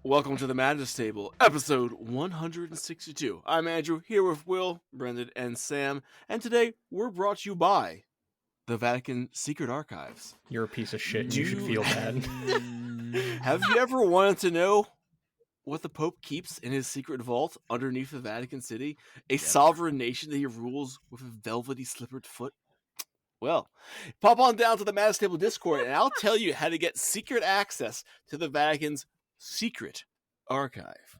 Welcome to the Madness Table, episode 162. I'm Andrew, here with Will, Brendan, and Sam, and today we're brought to you by the Vatican Secret Archives. You're a piece of shit and you should feel bad. Have you ever wanted to know what the Pope keeps in his secret vault underneath the Vatican City? A sovereign nation that he rules with a velvety slippered foot? Well, pop on down to the Madness Table Discord and I'll tell you how to get secret access to the Vatican's secret archive.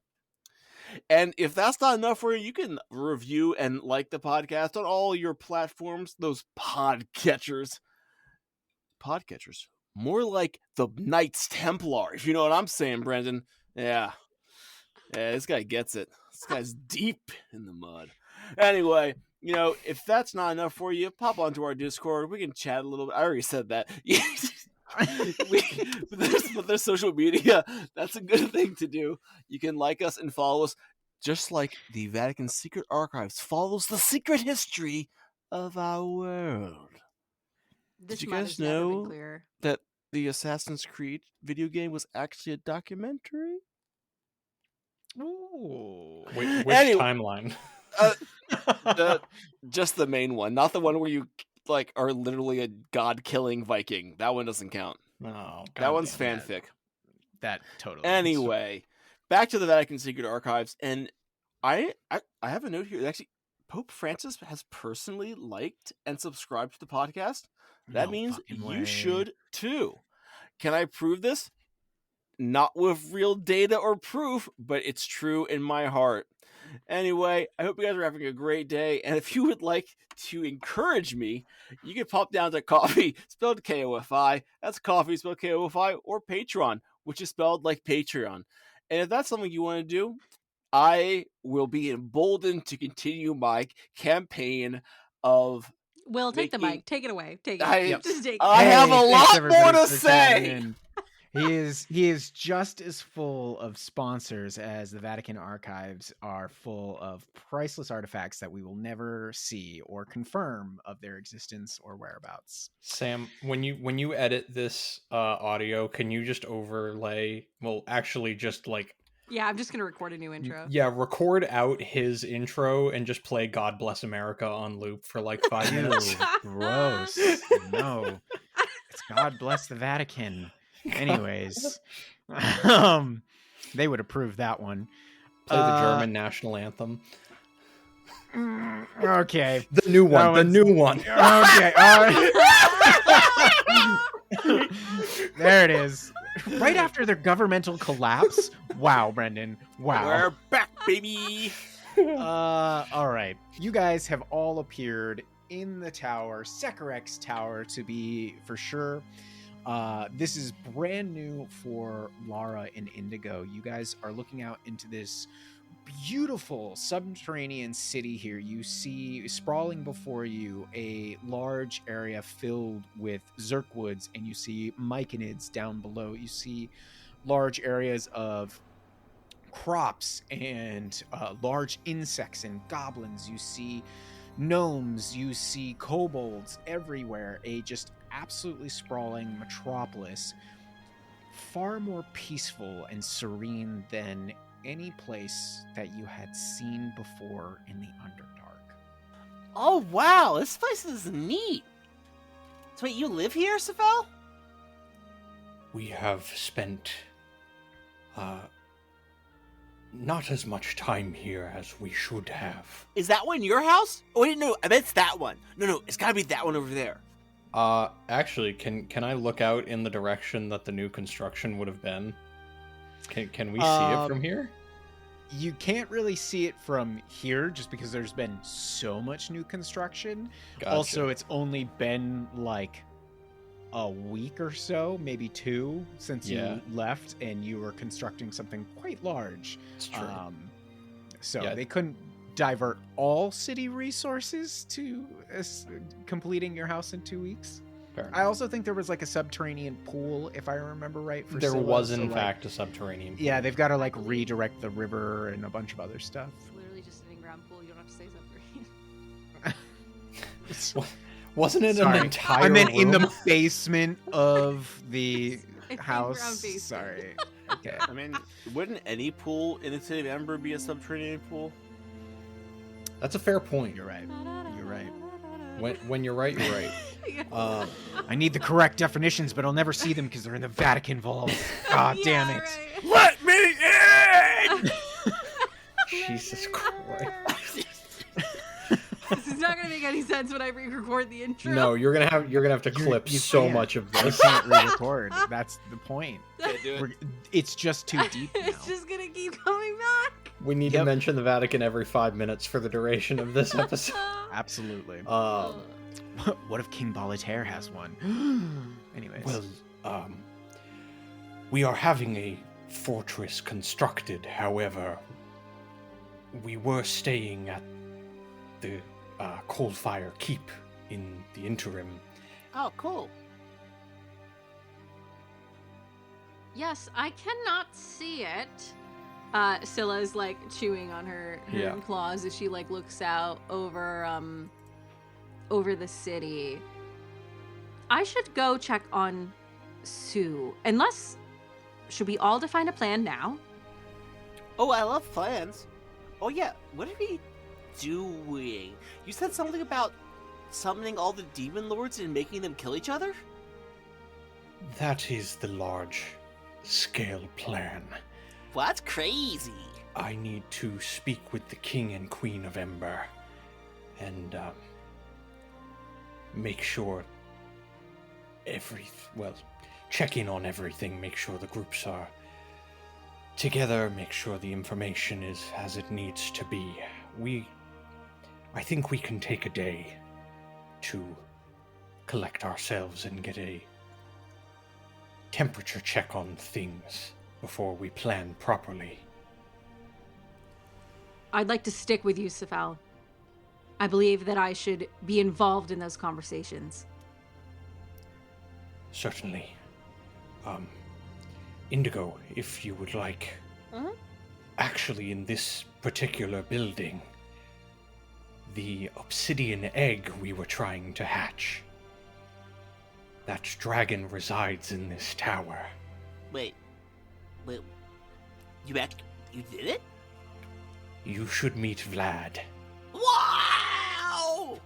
And if that's not enough for you, you can review and like the podcast on all your platforms, those podcatchers. Podcatchers. More like the Knights Templar, if you know what I'm saying, Brendan. Yeah, this guy gets it. This guy's deep in the mud. Anyway, you know, if that's not enough for you, pop onto our Discord. We can chat a little bit. I already said that. But there's social media. That's a good thing to do. You can like us and follow us, just like the Vatican Secret Archives follows the secret history of our world. Did you guys know that the Assassin's Creed video game was actually a documentary? Ooh. Which timeline? Just the main one, not the one where you are literally a god-killing Viking. That one doesn't count. Oh, that one's fanfic. That totally. Anyway, back to the Vatican Secret Archives, and I have a note here. Actually, Pope Francis has personally liked and subscribed to the podcast. That means you should too. Can I prove this? Not with real data or proof, but it's true in my heart. Anyway, I hope you guys are having a great day. And if you would like to encourage me, you can pop down to Coffee, spelled K-O-F-I. That's Coffee, spelled K-O-F-I, or Patreon, which is spelled like Patreon. And if that's something you want to do, I will be emboldened to continue my campaign of... Will, take the mic. Take it away. Take it. Just take it. I have a lot more to say. He is just as full of sponsors as the Vatican Archives are full of priceless artifacts that we will never see or confirm of their existence or whereabouts. Sam, when you edit this audio, can you just overlay? Well, actually, just yeah, I'm just gonna record a new intro. Yeah, record out his intro and just play "God Bless America" on loop for 5 minutes. Gross. No, it's God Bless the Vatican. Anyways, they would approve that one. Play the German national anthem. Okay. The new one. The new one. Okay. There it is. Right after their governmental collapse. Wow, Brendan. Wow. We're back, baby. All right. You guys have all appeared in the tower, Secarex Tower to be for sure. This is brand new for Lara and Indigo. You guys are looking out into this beautiful subterranean city here. You see sprawling before you a large area filled with zirkwoods, and you see myconids down below. You see large areas of crops and large insects and goblins. You see gnomes, you see kobolds everywhere. A just absolutely sprawling metropolis, far more peaceful and serene than any place that you had seen before in the Underdark. Oh wow, this place is neat. So wait, you live here, Sephel? We have spent not as much time here as we should have. Is that one your house? Oh wait, no, I bet it's that one. No, it's gotta be that one over there. Actually, can I look out in the direction that the new construction would have been? Can we see it from here? You can't really see it from here just because there's been so much new construction. Gotcha. Also, it's only been a week or so, maybe 2, since you left, and you were constructing something quite large. It's true. They couldn't divert all city resources to completing your house in 2 weeks. I also think there was a subterranean pool, if I remember right. For there Scylla, was in fact a subterranean pool. Yeah, they've got to redirect the river and a bunch of other stuff. It's literally just an in-ground pool. You don't have to say subterranean. Wasn't it an entire I meant room? in the basement of the It's house. in-ground basement. Sorry. Okay. I mean, wouldn't any pool in the City of Ember be a subterranean pool? That's a fair point. You're right. You're right. When you're right, you're right. I need the correct definitions, but I'll never see them because they're in the Vatican vault. God damn it. Right. Let me in! Jesus Christ. This is not gonna make any sense when I re-record the intro. No, you're gonna have to clip You so can't. much of I this. can't re-record. That's the point. Can't do it. It's just too deep now. It's just gonna keep coming back. We need to mention the Vatican every 5 minutes for the duration of this episode. Absolutely. Um, What if King Boletaire has one? Anyways. well, we are having a fortress constructed. However, we were staying at the Coalfire Keep in the interim. Oh, cool. Yes, I cannot see it. Scylla's like chewing on her Yeah. claws as she like looks out over over the city. I should go check on Sue. Unless, should we all define a plan now? Oh, I love plans. Oh yeah, what are we doing? You said something about summoning all the demon lords and making them kill each other? That is the large-scale plan. Well, that's crazy. I need to speak with the King and Queen of Ember and make sure check in on everything, make sure the groups are together, make sure the information is as it needs to be. I think we can take a day to collect ourselves and get a temperature check on things before we plan properly. I'd like to stick with you, Sephel. I believe that I should be involved in those conversations. Certainly. Indigo, if you would like. Mhm. Actually, in this particular building, the obsidian egg we were trying to hatch, that dragon resides in this tower. Wait, you did it? You should meet Vlad. Wow!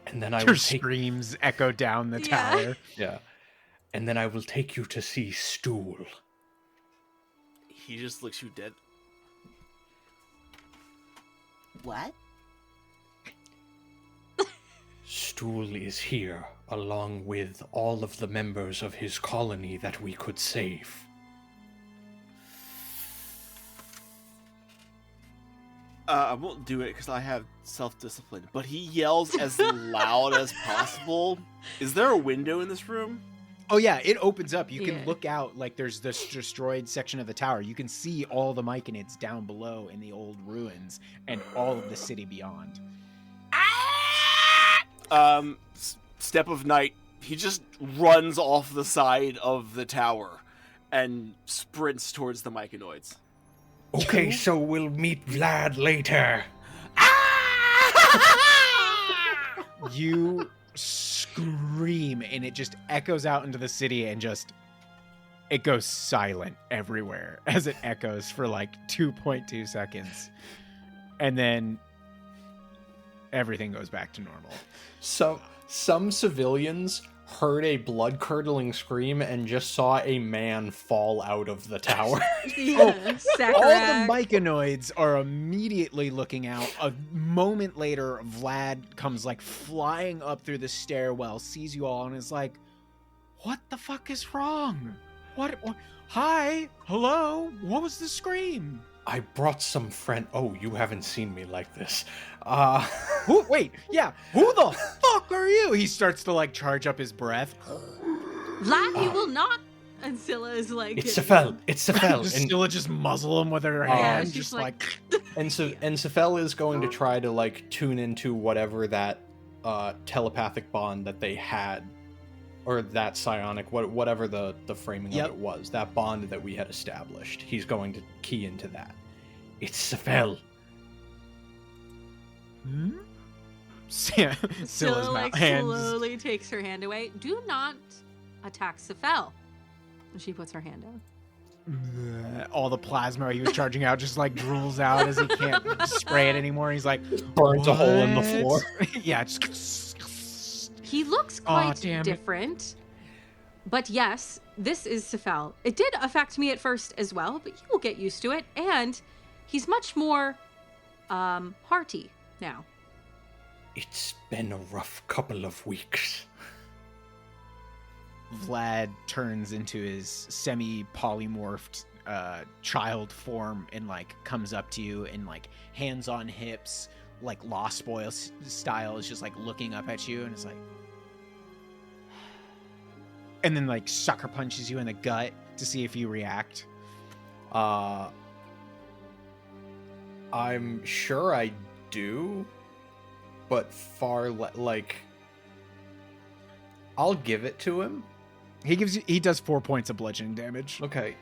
And then I Your will take... screams echo down the Yeah. tower. Yeah. And then I will take you to see Stool. He just looks you dead. What? Stool is here, along with all of the members of his colony that we could save. I won't do it because I have self-discipline, but he yells as loud as possible. Is there a window in this room? Oh yeah, it opens up. You can Yeah. look out, like there's this destroyed section of the tower. You can see all the Myconids down below in the old ruins and all of the city beyond. Step of Night, he just runs off the side of the tower and sprints towards the Myconoids. Okay, so we'll meet Vlad later. You scream and it just echoes out into the city and just it goes silent everywhere as it echoes for like 2.2 seconds. And then everything goes back to normal. So some civilians heard a blood-curdling scream and just saw a man fall out of the tower. Yeah, All the Sacrac. Myconoids are immediately looking out. A moment later, Vlad comes like flying up through the stairwell, sees you all, and is like, "What the fuck is wrong? What? Hi? Hello? What was the scream?" I brought some friend. Oh, you haven't seen me like this. Wait, yeah. Who the fuck are you? He starts to like charge up his breath. Vlad, you will not. And Scylla is like. It's Sephel. It's Sephel. Just And, Scylla just muzzle him with her Yeah, hand, she's just like- and Sephel is going to try to like tune into whatever that telepathic bond that they had, or that psionic, whatever the framing Yep. of it was, that bond that we had established. He's going to key into that. It's Sephel. Hmm? Scylla's Scylla like hand. slowly takes her hand away. Do not attack Sephel. And she puts her hand out. All the plasma he was charging out just like drools out as he can't spray it anymore. He's like, Burns a hole in the floor. Yeah, just. He looks Aw, quite damn it. different. But yes, this is Sephel. It did affect me at first as well, but you will get used to it. And he's much more hearty now. It's been a rough couple of weeks. Vlad turns into his semi-polymorphed child form and like comes up to you and like hands on hips, like Lost Boys style, is just like looking up at you and it's like, and then like sucker punches you in the gut to see if you react. I'm sure I do, but like I'll give it to him. He does 4 points of bludgeoning damage. Okay.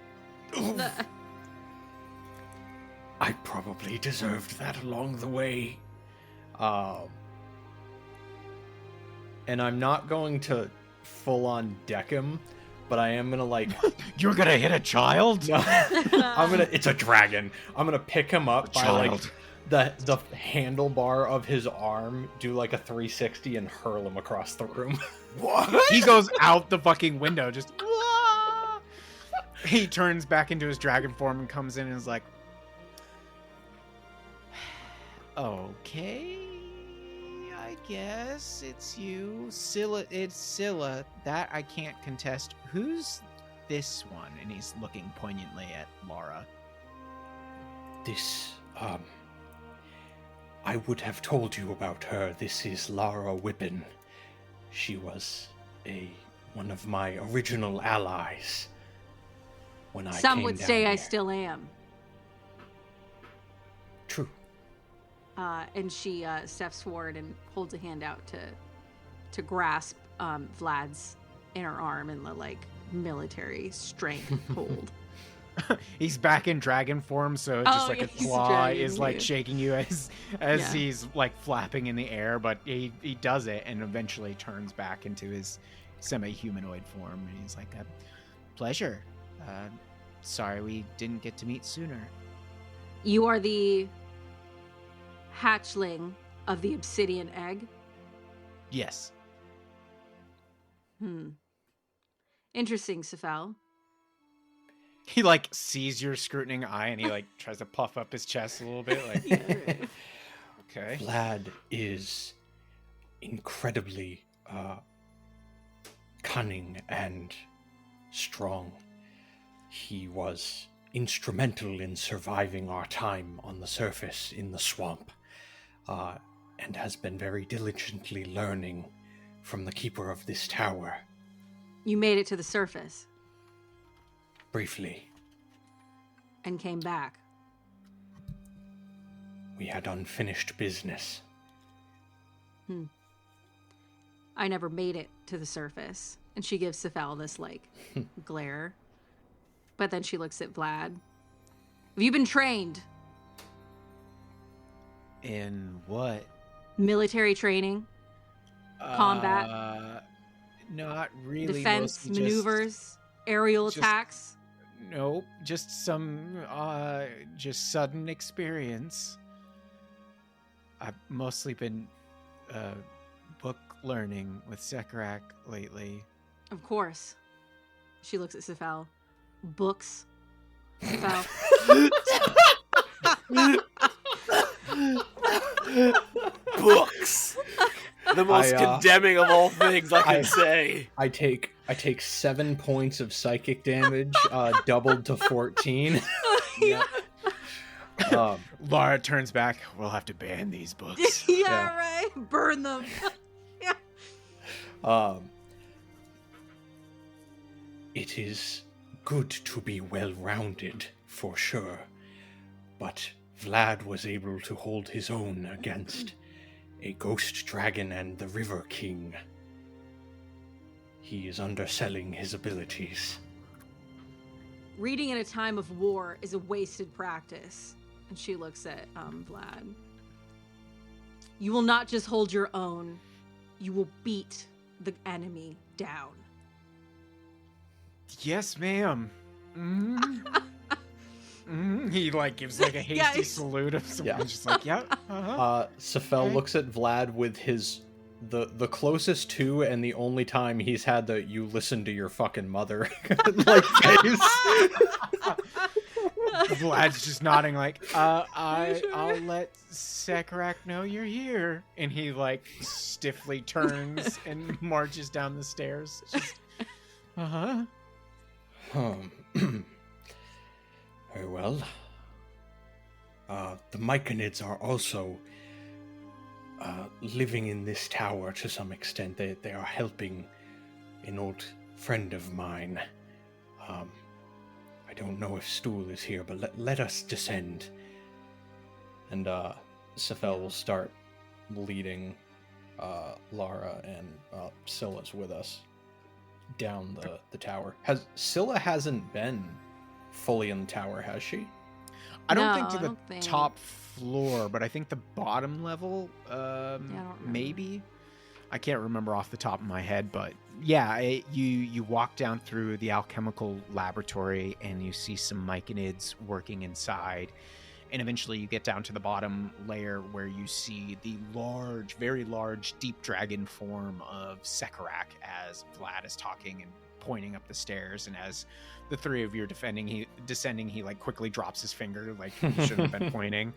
I probably deserved that along the way. And I'm not going to full on deck him, but I am gonna like You're gonna hit a child? No. It's a dragon. I'm gonna pick him up by like the handlebar of his arm, do like a 360 and hurl him across the room. What? He goes out the fucking window, just he turns back into his dragon form and comes in and is like, okay, I guess it's you. Scylla, it's Scylla. That I can't contest. Who's this one? And he's looking poignantly at Lara. This, I would have told you about her. This is Lara Whippen. She was one of my original allies when I came Some would down say I here. still am. True. And she steps forward and holds a hand out to grasp Vlad's inner arm in the like military strength hold. He's back in dragon form, so just like a he's claw dragging is like you. shaking you as Yeah. he's like flapping in the air, but he does it and eventually turns back into his semi-humanoid form and he's like, pleasure. Sorry we didn't get to meet sooner. You are the hatchling of the obsidian egg. Yes. Interesting, Sephel. He like sees your scrutinizing eye and he like tries to puff up his chest a little bit like okay. Vlad is incredibly cunning and strong. He was instrumental in surviving our time on the surface in the swamp, and has been very diligently learning from the keeper of this tower. You made it to the surface Briefly, and came back. we had unfinished business. I never made it to the surface. And she gives Sephel this like glare. But then she looks at Vlad. Have you been trained? In what? Military training? Combat? Not really. Defense? mostly Maneuvers? Aerial just- attacks? Nope, just some just sudden experience. I've mostly been book learning with Sekarak lately. Of course. She looks at Sephel. Books? Sephel. Books. The most condemning of all things I can say. I take 7 points of psychic damage, doubled to 14. Lara turns back. We'll have to ban these books. Yeah, right. Burn them. It is good to be well-rounded, for sure, but Vlad was able to hold his own against a ghost dragon and the River King. He is underselling his abilities. Reading in a time of war is a wasted practice. And she looks at Vlad. You will not just hold your own. You will beat the enemy down. Yes, ma'am. He like gives like a hasty salute of someone just like, yeah. Sephel looks at Vlad with his the closest to and the only time he's had the "you listen to your fucking mother" like face. Vlad's just nodding like, I'll let Sekarak know you're here. And he like stiffly turns and marches down the stairs. Just, Very well. The Myconids are also living in this tower to some extent. They are helping an old friend of mine. I don't know if Stool is here, but let us descend. And Sephel will start leading Lara, and Scylla's with us down the tower. Scylla hasn't been fully in the tower, has she? I don't think to the top floor, but I think the bottom level, maybe. I can't remember off the top of my head, but yeah, you walk down through the alchemical laboratory and you see some Myconids working inside, and eventually you get down to the bottom layer where you see the large, very large, deep dragon form of Sekarak as Vlad is talking and pointing up the stairs, and as the three of you are descending, he like quickly drops his finger like he shouldn't have been pointing.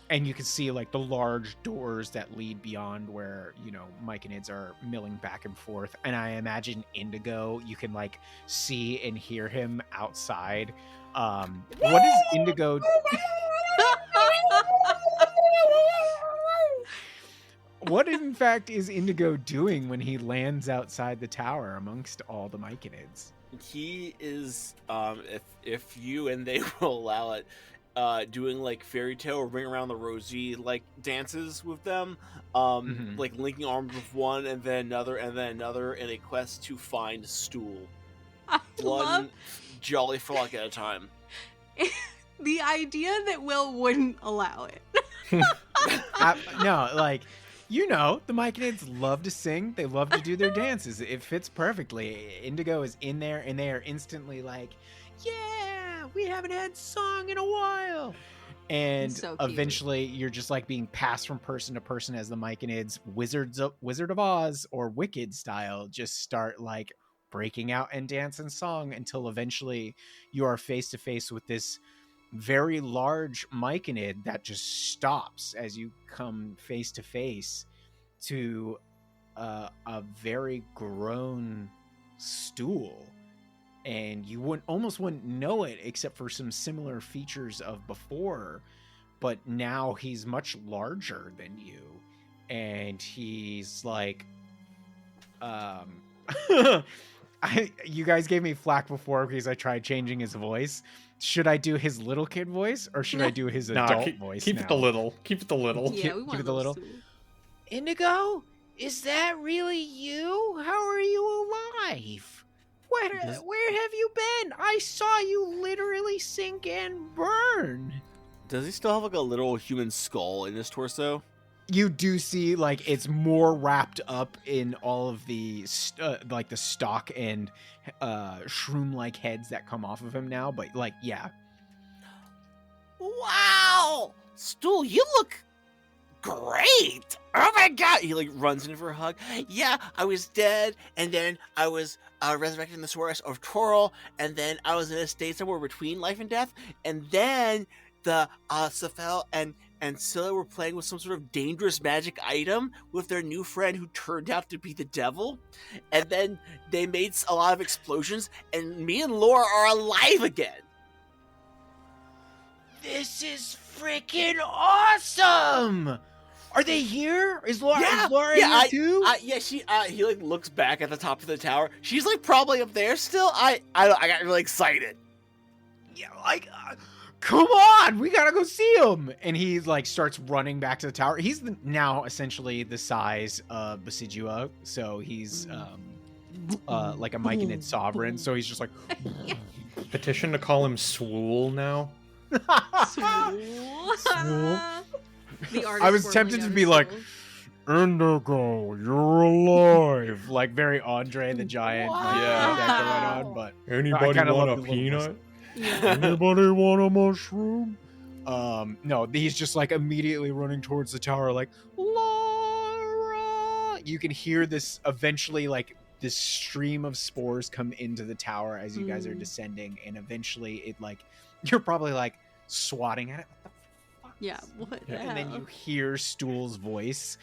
And you can see like the large doors that lead beyond where, you know, Myconids are milling back and forth. And I imagine Indigo, you can like see and hear him outside. What is Indigo? What in fact is Indigo doing when he lands outside the tower amongst all the Myconids? He is, if you and they will allow it, doing like fairy tale or Ring Around the Rosie like dances with them, like linking arms with one and then another in a quest to find Stool. One jolly frolic at a time. The idea that Will wouldn't allow it. No, like, you know, the Myconids love to sing. They love to do their dances. It fits perfectly. Indigo is in there, and they are instantly like, yeah, we haven't had song in a while. And so eventually you're just like being passed from person to person as the Myconids, Wizard of Oz or Wicked style, just start like breaking out and dance and song until eventually you are face to face with this very large Myconid that just stops as you come face to face to a very grown Stool, and you almost wouldn't know it except for some similar features of before, but now he's much larger than you, and he's like you guys gave me flack before because I tried changing his voice. Should I do his little kid voice or should I do his adult voice? Keep it the little. Keep it the little. Yeah, we keep it the little. Stool. Indigo, is that really you? How are you alive? Where have you been? I saw you literally sink and burn. Does he still have like a little human skull in his torso? You do see like it's more wrapped up in all of the like the stalk and shroom-like heads that come off of him now, but like, yeah. Wow, Stool, you look great. Oh my god, he like runs in for a hug. Yeah, I was dead, and then I was resurrected in the Source of Proal, and then I was in a state somewhere between life and death, and then the Sephel and Scylla were playing with some sort of dangerous magic item with their new friend who turned out to be the devil. And then they made a lot of explosions, and me and Lara are alive again. This is freaking awesome! Are they here? Is Lara here too? He like looks back at the top of the tower. She's like probably up there still. I got really excited. Yeah, like... come on, we gotta go see him. And he like starts running back to the tower. He's now essentially the size of Basidua, so he's like a Myconid sovereign, so he's just like petition to call him Swool now. Swool. I was tempted to be like, Indigo, you're alive. Like very Andre the Giant. Like, Yeah. that going on, but Anybody kinda want love a the little voice. peanut? Yeah. Anybody want a mushroom? No, he's just like immediately running towards the tower, like Lara. You can hear this eventually, like this stream of spores come into the tower as you guys are descending, and eventually it like you're probably like swatting at it. What the fuck? Yeah, what the And then hell? you hear Stool's voice.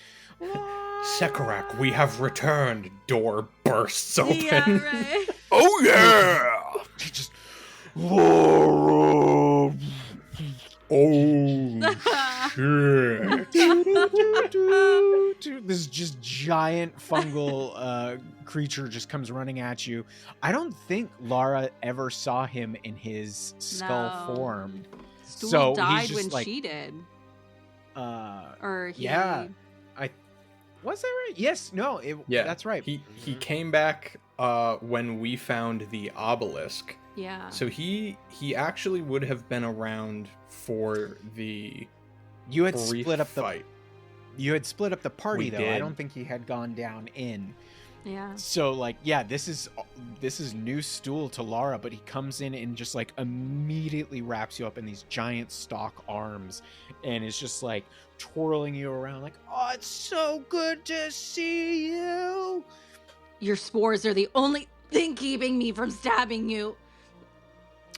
Sekarak, we have returned. Door bursts open. Yeah, right. Oh yeah! He just Lara. Oh shit! This just giant fungal creature just comes running at you. I don't think Lara ever saw him in his skull No. form. Stool So he's died just when like- she did. Or he... Yeah. Was that right? Yes. No. Yeah, That's right. He came back when we found the obelisk. Yeah. So he actually would have been around for the You had brief split up the fight. You had split up the party We though. I did. don't think he had gone down in. Yeah. So like, yeah, this is new Stool to Lara, but he comes in and just like immediately wraps you up in these giant stalk arms, and is just like twirling you around, like, oh, it's so good to see you. Your spores are the only thing keeping me from stabbing you.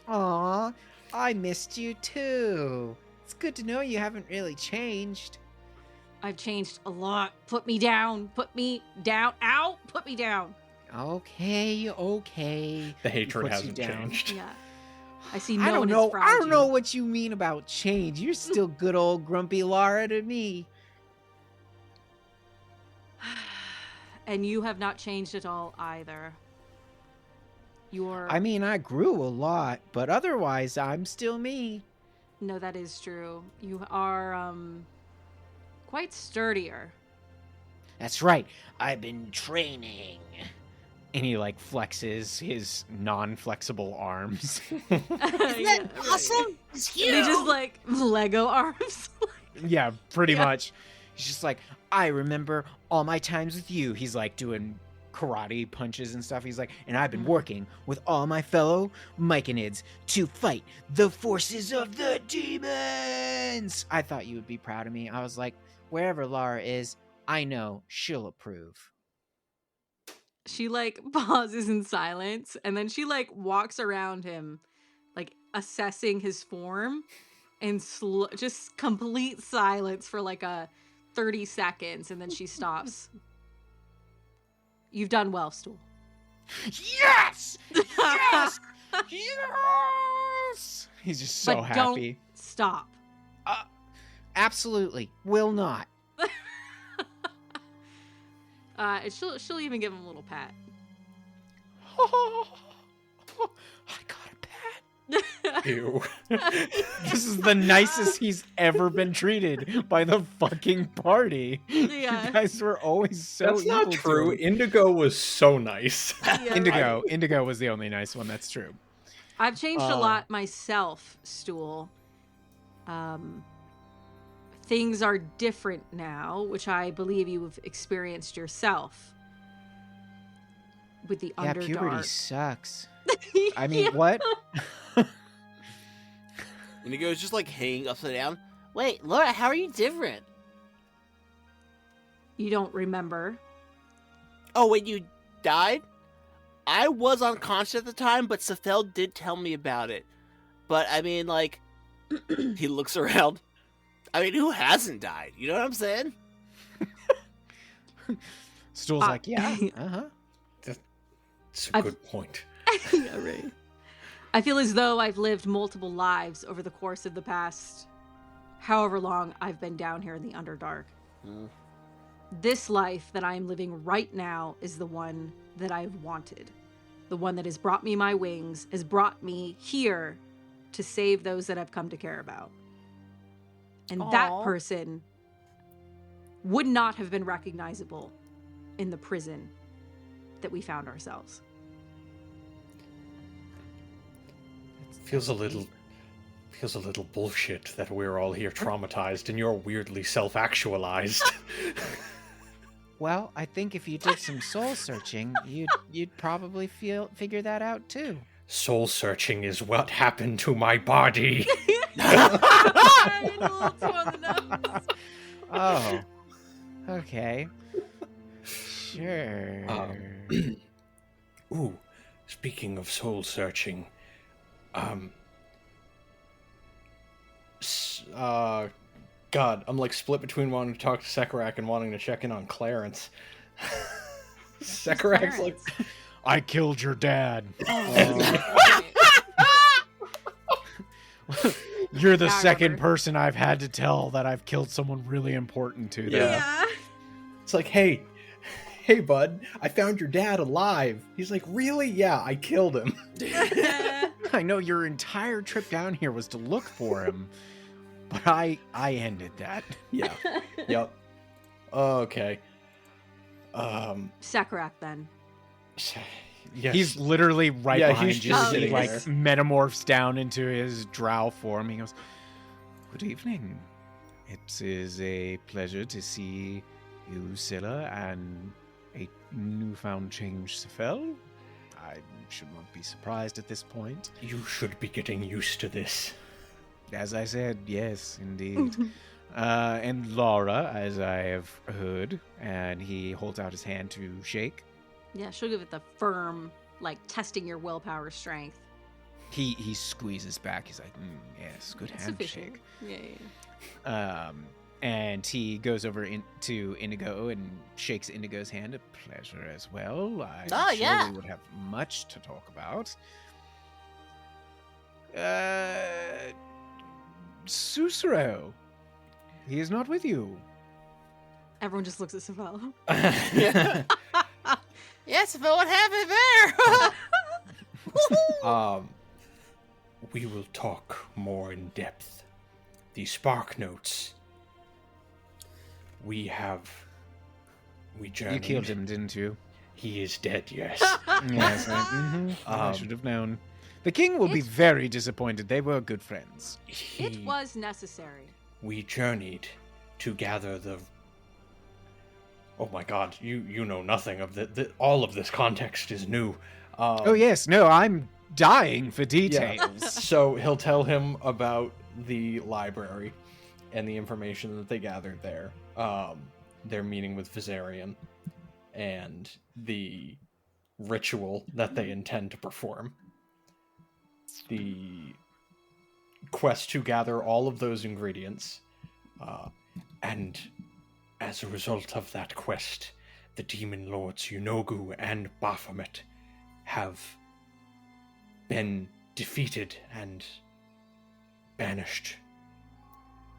Aw, I missed you too. It's good to know you haven't really changed. I've changed a lot. Put me down. Put me down. Ow! Put me down. Okay. The hatred puts you hasn't down. changed. Yeah. I see no I don't one know. has fried I don't you. know what you mean about change. You're still good old grumpy Lara to me. And you have not changed at all either. You're... I mean, I grew a lot, but otherwise, I'm still me. No, that is true. You are, quite sturdier. That's right. I've been training. And he like flexes his non-flexible arms. Isn't that Awesome. It's huge. They just like Lego arms. Yeah, pretty Yeah. much. He's just like, I remember all my times with you. He's like doing karate punches and stuff. He's like, and I've been working with all my fellow Myconids to fight the forces of the demons. I thought you would be proud of me. I was like, wherever Lara is, I know she'll approve. She like pauses in silence and then she like walks around him, like assessing his form, and just complete silence for like a 30 seconds, and then she stops. You've done well, Stool. Yes! Yes! Yes! He's just so But happy. don't stop. Absolutely. Will not. She'll even give him a little pat. I got a pet. Ew. This is the nicest he's ever been treated by the fucking party. Yeah. You guys were always so That's not evil to true. him. Indigo was so nice. Yeah. Indigo was the only nice one. That's true. I've changed a lot myself, Stool. Things are different now, which I believe you've experienced yourself. With the Yeah, Underdark. puberty sucks. I mean, Yeah. what? And he goes just like hanging upside down. Wait, Laura, how are you different? You don't remember. Oh, when you died? I was unconscious at the time, but Sephel did tell me about it. But I mean, like, he looks around. I mean, who hasn't died? You know what I'm saying? Stool's like, yeah, uh-huh. That's a good point. Yeah, right. I feel as though I've lived multiple lives over the course of the past however long I've been down here in the Underdark. Mm. This life that I am living right now is the one that I've wanted. The one that has brought me my wings, has brought me here to save those that I've come to care about. And that Aw. person would not have been recognizable in the prison that we found ourselves. Feels a little bullshit that we're all here traumatized and you're weirdly self-actualized. Well, I think if you did some soul searching, you'd probably figure that out too. Soul searching is what happened to my body. A little too on the nose. Oh. Okay. Sure. Ooh, speaking of soul searching, God, I'm like split between wanting to talk to Sekarak and wanting to check in on Clarence. Sekarak's like, I killed your dad. You're the second person I've had to tell that I've killed someone really important to them. Yeah. it's like, hey, bud, I found your dad alive. He's like, really? Yeah, I killed him. I know your entire trip down here was to look for him, but I ended that. Yeah. Yep. Okay. Sekarak then. Yes. He's literally right Yeah, behind he's you. just sitting He like there. metamorphs down into his drow form. He goes, "Good evening. It is a pleasure to see you, Scylla, and a newfound change, Sephel. I should not be surprised at this point. You should be getting used to this. As I said, yes, indeed. And Lara, as I have heard, and he holds out his hand to shake. Yeah, she'll give it the firm, like testing your willpower strength. He squeezes back. He's like, yes, good It's handshake. sufficient. Yeah. And he goes over to Indigo and shakes Indigo's hand. A pleasure as well. I'm Oh, sure yeah. we would have much to talk about. Susuro. He is not with you. Everyone just looks at Sephel. Yes, but what happened there? We will talk more in depth. The spark notes. We journeyed. You killed him, didn't you? He is dead, yes. Yes. I should have known. The king will be It's- very disappointed. They were good friends. It was necessary. We journeyed to gather the... Oh my god, you know nothing of all of this context is new. Oh, yes. No, I'm dying for Yeah. details. So he'll tell him about the library and the information that they gathered there. Their meeting with Viserion and the ritual that they intend to perform. The quest to gather all of those ingredients. And as a result of that quest, the demon lords Yunogu and Baphomet have been defeated and banished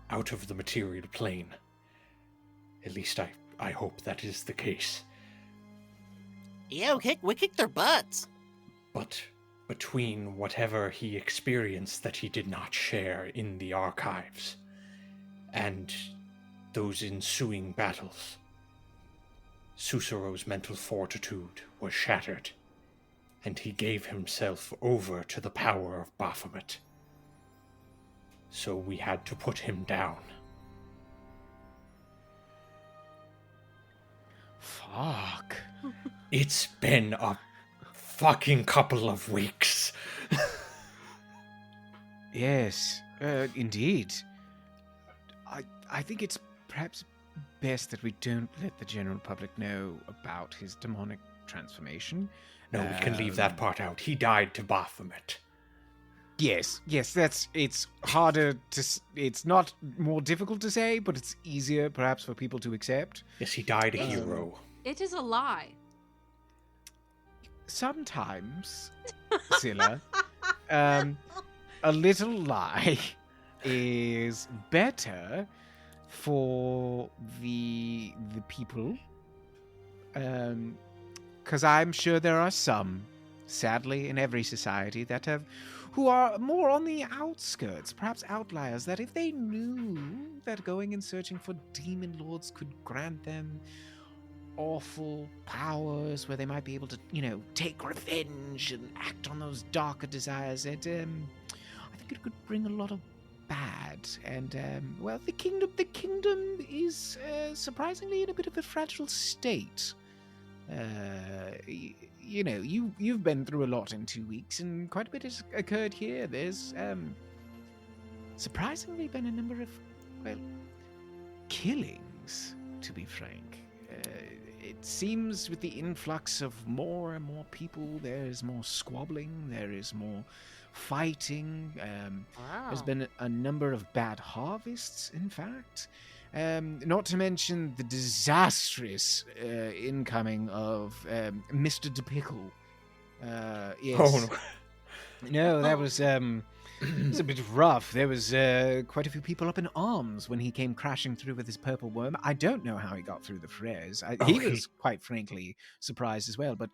out of the material plane. At least I hope that is the case. Yeah, we kicked their butts. But between whatever he experienced that he did not share in the archives and those ensuing battles, Susuro's mental fortitude was shattered, and he gave himself over to the power of Baphomet. So we had to put him down. Fuck. It's been a fucking couple of weeks. Yes, indeed. I think it's perhaps best that we don't let the general public know about his demonic transformation. No, we can leave that part out. He died to Baphomet. Yes, it's harder it's not more difficult to say, but it's easier perhaps for people to accept. Yes, he died a hero. It is a lie. Sometimes, Scylla, a little lie is better for the people. Because I'm sure there are some, sadly, in every society who are more on the outskirts, perhaps outliers, that if they knew that going and searching for demon lords could grant them awful powers where they might be able to, take revenge and act on those darker desires, I think it could bring a lot of bad, and well, the kingdom is surprisingly in a bit of a fragile state. You know, you've been through a lot in 2 weeks, and quite a bit has occurred here. There's surprisingly been a number of, well, killings, to be frank. It seems with the influx of more and more people, there is more squabbling, there is more fighting. There's been a number of bad harvests, in fact. Not to mention the disastrous incoming of Mr. DePickle. Yes. Oh, no. No, that was it was a bit rough. There was quite a few people up in arms when he came crashing through with his purple worm. I don't know how he got through the frares. He was quite frankly surprised as well. But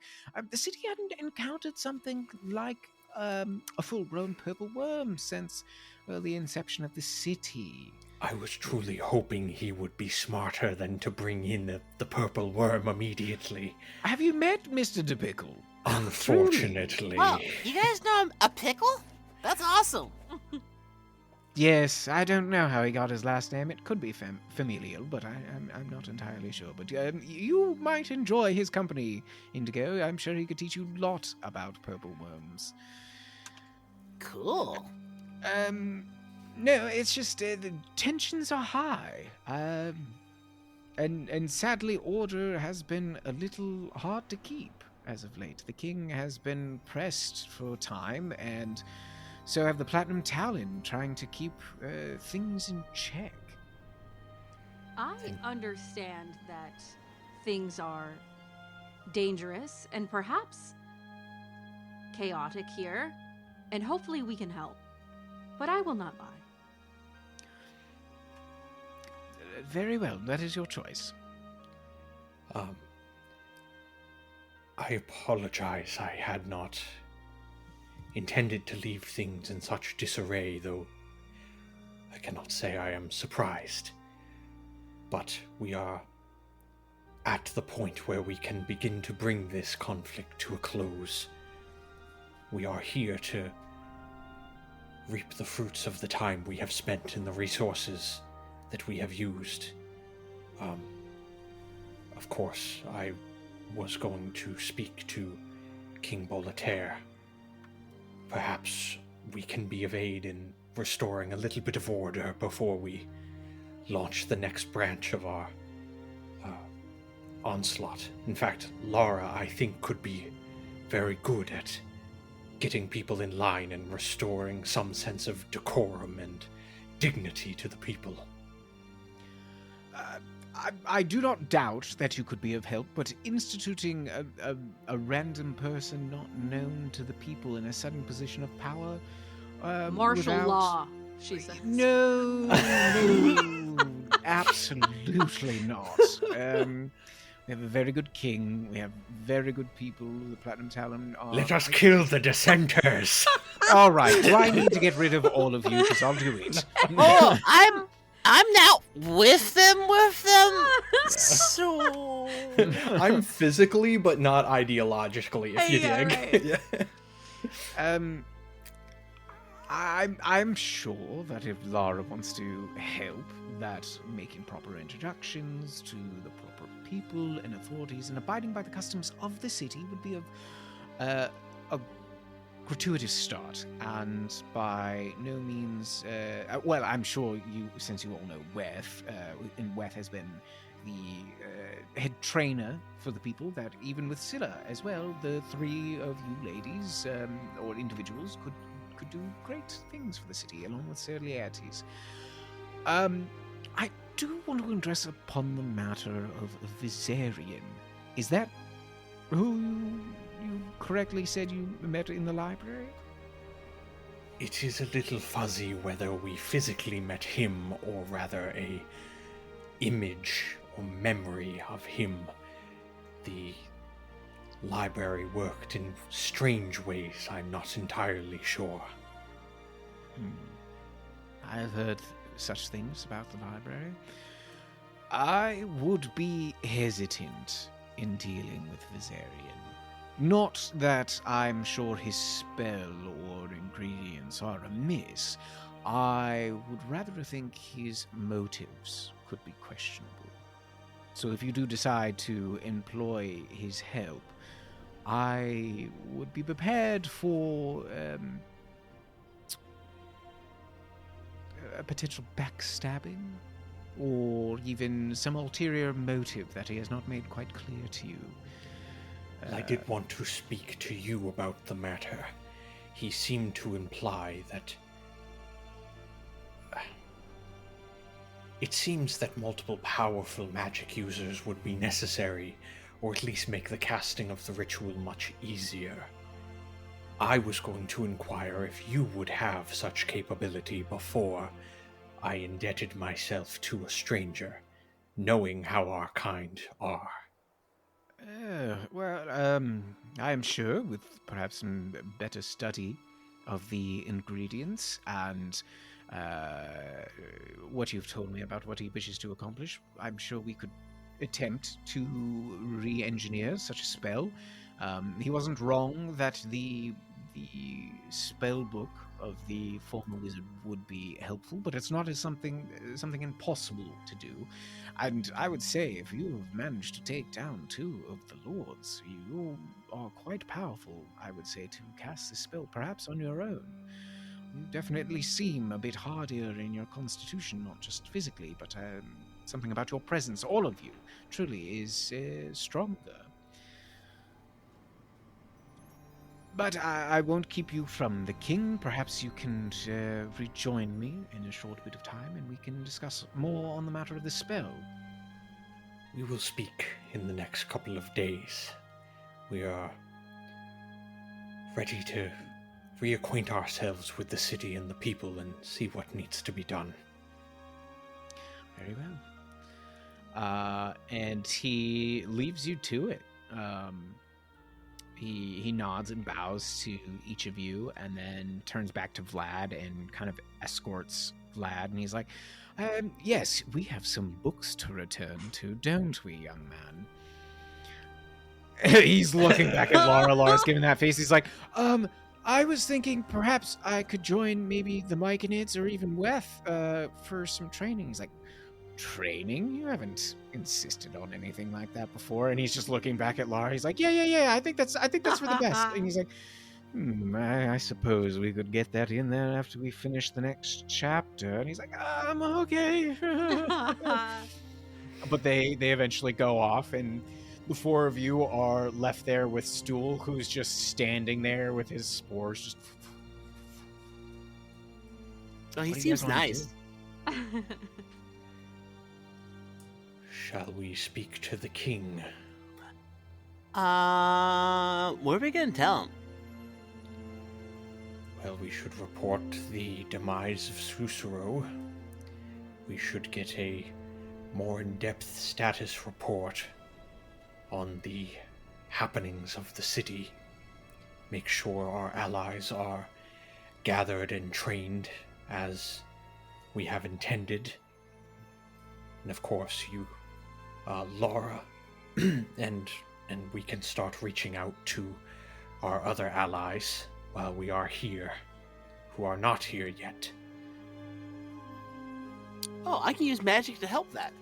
the city hadn't encountered something like a full-grown purple worm since, well, the inception of the city. I was truly hoping he would be smarter than to bring in the purple worm immediately. Have you met Mr. DePickle? Unfortunately. Oh, you guys know him, a pickle? That's awesome. Yes, I don't know how he got his last name. It could be familial, but I'm not entirely sure. But you might enjoy his company, Indigo. I'm sure he could teach you a lot about purple worms. Cool. No, it's just the tensions are high. And sadly, order has been a little hard to keep as of late. The king has been pressed for time, and so have the Platinum Talon, trying to keep things in check. I understand that things are dangerous and perhaps chaotic here, and hopefully we can help. But I will not lie. Very well, that is your choice. I apologize. I had not intended to leave things in such disarray, though I cannot say I am surprised. But we are at the point where we can begin to bring this conflict to a close. We are here to reap the fruits of the time we have spent and the resources that we have used. Of course, I was going to speak to King Boletaire. Perhaps we can be of aid in restoring a little bit of order before we launch the next branch of our onslaught. In fact, Lara, I think, could be very good at getting people in line and restoring some sense of decorum and dignity to the people. I do not doubt that you could be of help, but instituting a random person not known to the people in a sudden position of power... Martial law, she says. No, absolutely not. We have a very good king. We have very good people. The Platinum Talon are... Let us kill the dissenters! All right, do I need to get rid of all of you? Because I'll do it. Oh, I'm now with them. So I'm physically, but not ideologically, if you dig. Right. Yeah. I'm sure that if Lara wants to help, that making proper introductions to the proper people and authorities and abiding by the customs of the city would be a gratuitous start, and by no means... well, I'm sure you, since you all know Weth, and Weth has been the head trainer for the people, that even with Scylla as well, the three of you ladies, or individuals, could do great things for the city, along with Sir Laertes. I do want to address upon the matter of Viserion. Is that who you correctly said you met in the library? It is a little fuzzy whether we physically met him, or rather a image or memory of him. The library worked in strange ways. I'm not entirely sure. I've heard such things about the library. I would be hesitant in dealing with Viserion. Not that I'm sure his spell or ingredients are amiss, I would rather think his motives could be questionable. So if you do decide to employ his help, I would be prepared for a potential backstabbing, or even some ulterior motive that he has not made quite clear to you. I did want to speak to you about the matter. He seemed to imply that... It seems that multiple powerful magic users would be necessary, or at least make the casting of the ritual much easier. I was going to inquire if you would have such capability before I indebted myself to a stranger, knowing how our kind are. I am sure with perhaps some better study of the ingredients and what you've told me about what he wishes to accomplish, I'm sure we could attempt to re-engineer such a spell. He wasn't wrong that the spell book of the former wizard would be helpful, but it's not as something impossible to do. And I would say, if you have managed to take down 2 of the lords, you are quite powerful, I would say, to cast this spell, perhaps on your own. You definitely seem a bit hardier in your constitution, not just physically, but something about your presence, all of you, truly is stronger. But I won't keep you from the king. Perhaps you can rejoin me in a short bit of time, and we can discuss more on the matter of the spell. We will speak in the next couple of days. We are ready to reacquaint ourselves with the city and the people and see what needs to be done. Very well. And he leaves you to it. He nods and bows to each of you and then turns back to Vlad and kind of escorts Vlad. And he's like, yes, we have some books to return to, don't we, young man? He's looking back at Lara. Lara's giving that face. He's like, I was thinking perhaps I could join maybe the Myconids or even Weth for some training. He's like, training? You haven't insisted on anything like that before. And he's just looking back at Lara. He's like, yeah. I think that's for the best. And he's like, I suppose we could get that in there after we finish the next chapter. And he's like, I'm okay. But they eventually go off, and the 4 of you are left there with Stool, who's just standing there with his spores. Just. Oh, he What do you guys seems wanna nice. do? Shall we speak to the king? What are we gonna tell him? Well, we should report the demise of Susuro. We should get a more in-depth status report on the happenings of the city. Make sure our allies are gathered and trained as we have intended. And of course, you, Lara, and we can start reaching out to our other allies while we are here, who are not here yet. Oh, I can use magic to help that.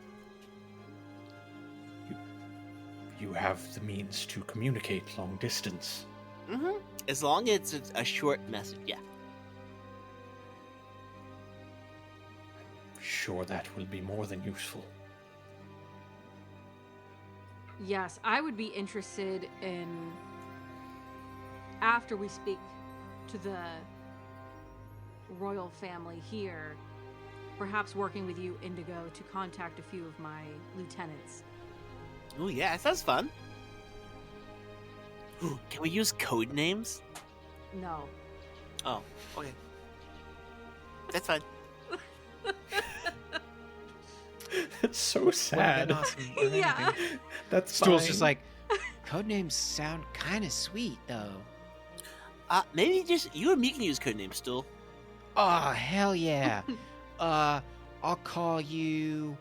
You have the means to communicate long distance. Mm-hmm. As long as it's a short message, yeah. Sure, that will be more than useful. Yes, I would be interested in, after we speak to the royal family here, perhaps working with you, Indigo, to contact a few of my lieutenants. Oh yeah, that sounds fun. Can we use code names? No. Oh, okay. That's fine. It's so sad. Yeah. That's Stool's fine. just like, codenames sound kind of sweet, though. Maybe just you and me can use code names still. Oh, hell yeah. I'll call you,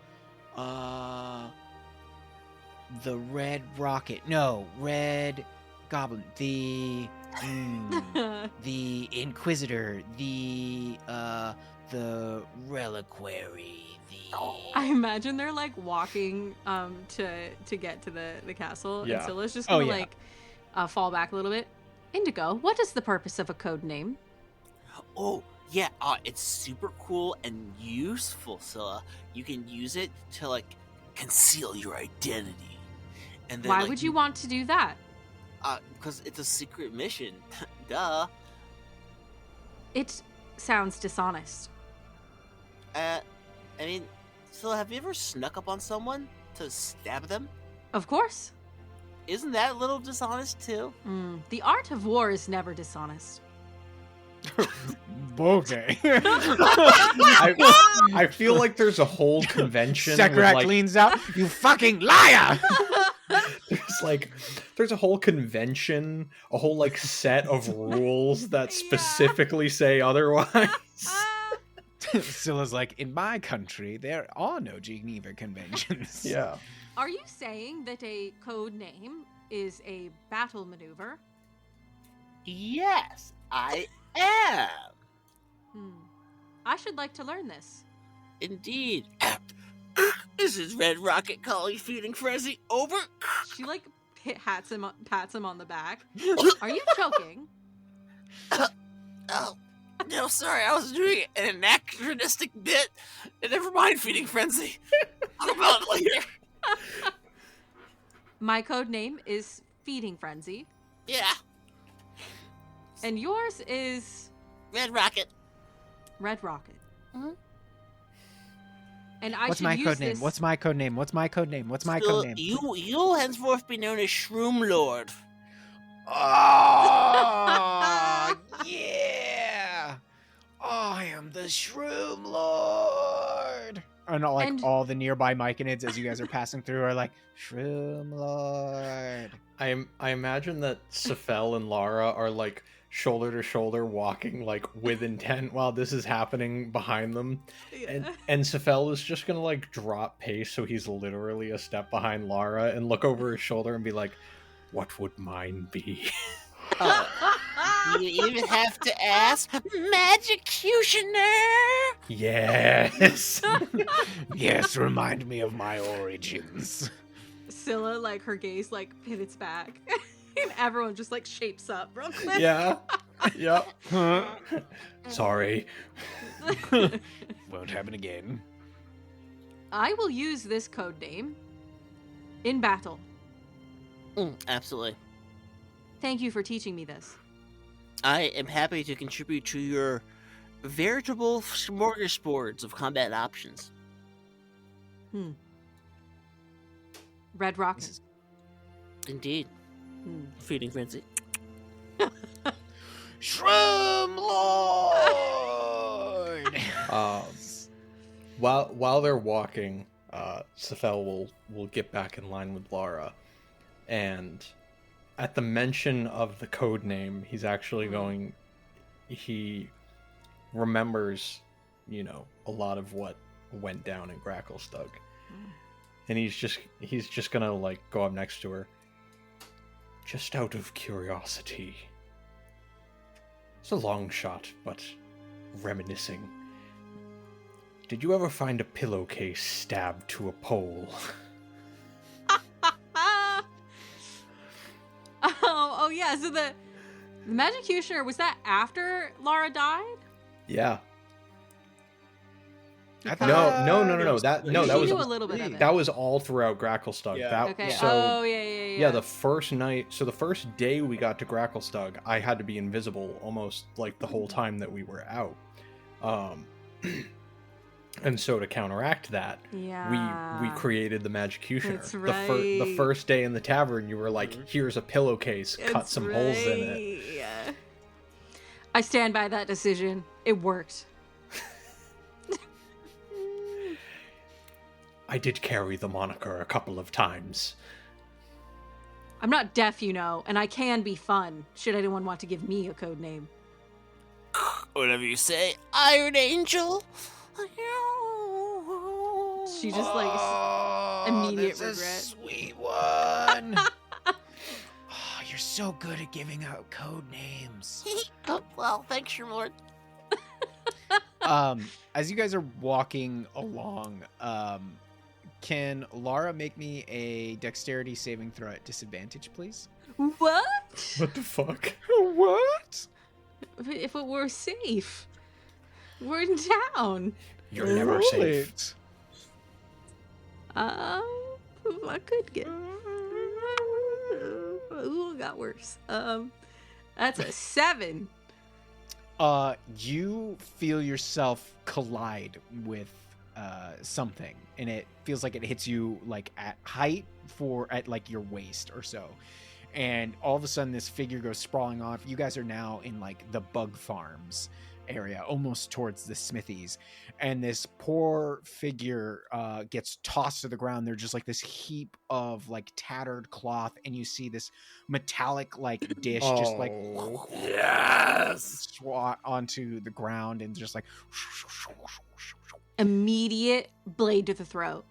the Red Rocket. No, Red Goblin. The The Inquisitor, the Reliquary, I imagine they're like walking to get to the castle, and Yeah. Scylla's just Oh, gonna yeah. like fall back a little bit. Indigo, what is the purpose of a code name? Oh, yeah, it's super cool and useful, Scylla. You can use it to, like, conceal your identity. And then, Why like, would you want to do that? because it's a secret mission. Duh. It sounds dishonest. I mean, Scylla, have you ever snuck up on someone to stab them? Of course. Isn't that a little dishonest, too? The art of war is never dishonest. Okay. I feel like there's a whole convention. with, Sekarak like, leans out. You fucking liar! there's a whole convention, a whole like set of rules that specifically say otherwise. Scylla's like, in my country, there are no Geneva conventions. Yeah. Are you saying that a code name is a battle maneuver? Yes, I am. I should like to learn this. Indeed. This is Red Rocket calling Feeding Frenzy. Over. She like pats him on the back. Are you joking? Oh, no, sorry, I was doing an anachronistic bit. And never mind, Feeding Frenzy. Talk about it later. My code name is Feeding Frenzy, Yeah, and yours is Red Rocket. Red Rocket. Mhm. And I What's should my use code name? this- What's my code name? What's my code name? What's my So code name? you'll henceforth be known as Shroom Lord. Oh, yeah! I am the Shroom Lord! And all the nearby Myconids, as you guys are passing through, are like, Shroom Lord. I imagine that Sephel and Lara are like shoulder to shoulder walking like with intent while this is happening behind them. And Sephel is just gonna like drop pace so he's literally a step behind Lara and look over his shoulder and be like, what would mine be? You even have to ask, Magiccutioner! Yes. Yes, remind me of my origins. Scylla, like her gaze like pivots back, and everyone just like shapes up real quick. Yeah. Yep. Sorry. Won't happen again. I will use this code name in battle. Absolutely. Thank you for teaching me this. I am happy to contribute to your veritable smorgasbords of combat options. Red Rocket. Indeed. Feeding Frenzy. Shroom Lord! While they're walking, Sephel will get back in line with Lara, and at the mention of the code name, he's actually he remembers, a lot of what went down in Gracklestug. And he's just gonna like go up next to her. Just out of curiosity. It's a long shot, but reminiscing. Did you ever find a pillowcase stabbed to a pole? Oh yeah. So the Magiccutioner, was that after Lara died? Yeah. I No. That She was knew a little bit of it. that was all throughout Gracklestug. Yeah. Okay. So, oh yeah. yeah, the first night, so the first day we got to Gracklestug, I had to be invisible almost like the whole time that we were out. And so to counteract that, Yeah. we created the Magiccutioner. That's The right. first day in the tavern, you were like, "Here's a pillowcase, cut That's some holes in it." right. Yeah. I stand by that decision. It worked. I did carry the moniker a couple of times. I'm not deaf, and I can be fun. Should anyone want to give me a code name? Whatever you say, Iron Angel. She just immediate that's regret. A sweet one. Oh, you're You're so good at giving out code names. Well, thanks, your lord. As you guys are walking along, can Lara make me a dexterity saving throw at disadvantage, please? What? What the fuck? What? If it were safe. We're in town. You're never Roll safe. it. I could get. Ooh, it got worse. That's a 7. You feel yourself collide with something, and it feels like it hits you like at height at like your waist or so. And all of a sudden this figure goes sprawling off. You guys are now in like the bug farms area, almost towards the smithies, and this poor figure gets tossed to the ground. They're just like this heap of like tattered cloth, and you see this metallic like dish just like Yes. swat onto the ground and just like Immediate blade to the throat.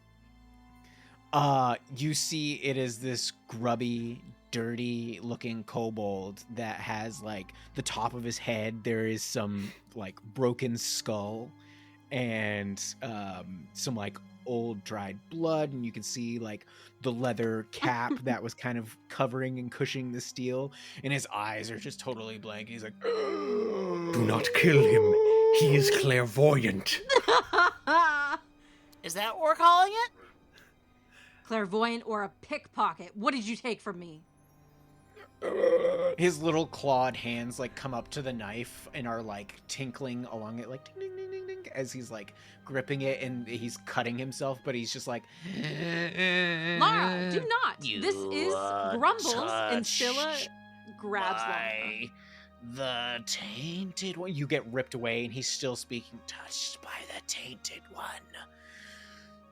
you see it is this grubby, dirty looking kobold that has like the top of his head there is some like broken skull and some like old dried blood, and you can see like the leather cap that was kind of covering and cushioning the steel, and his eyes are just totally blank. He's like, Do not kill him. He is clairvoyant. Is that what we're calling it? Clairvoyant or a pickpocket? What did you take from me? his little clawed hands like come up to the knife and are like tinkling along it like ding, ding, ding, ding, ding, as he's like gripping it, and he's cutting himself, but he's just like, Lara, do not. This is Grumbles, and Scylla grabs Lara. The tainted one. You get ripped away, and he's still speaking. Touched by the tainted one.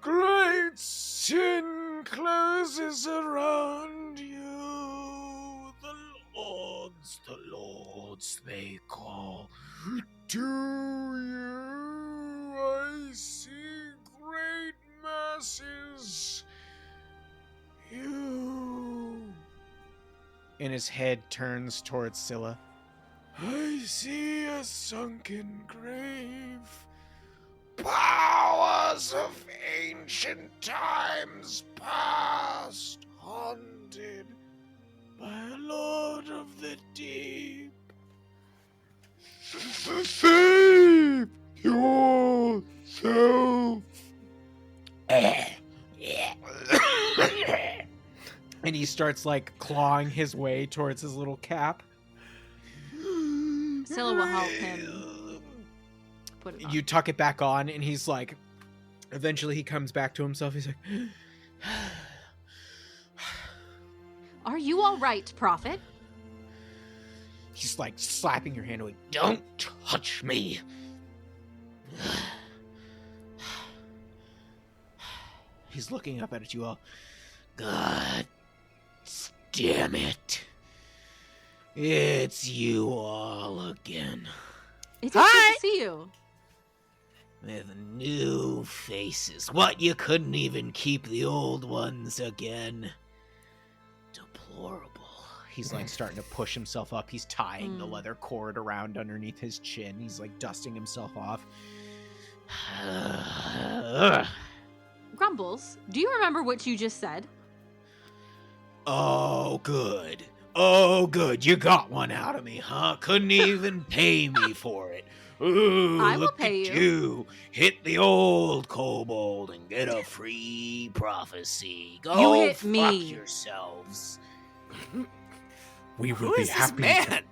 Great sin closes around you. The lords they call to you. I see great masses. You. And his head turns towards Scylla. I see a sunken grave. Powers of ancient times past, haunted by a lord of the deep. Save yourself. And he starts like clawing his way towards his little cap. Scylla will help him put it on. You tuck it back on, and he's like, eventually he comes back to himself. He's like, Are you all right, Prophet? he's like slapping your hand away. Don't touch me. He's looking up at you all. God damn it. It's you all again. It's good to see you. With new faces. What, you couldn't even keep the old ones again? Deplorable. He's like starting to push himself up. He's tying the leather cord around underneath his chin. He's like dusting himself off. Grumbles, do you remember what you just said? Oh, good. Oh, good. You got one out of me, huh? Couldn't even pay me for it. Ooh, I will look pay at you. Hit the old kobold and get a free prophecy. Go You hit fuck me. yourselves. We Who will be is this happy. man?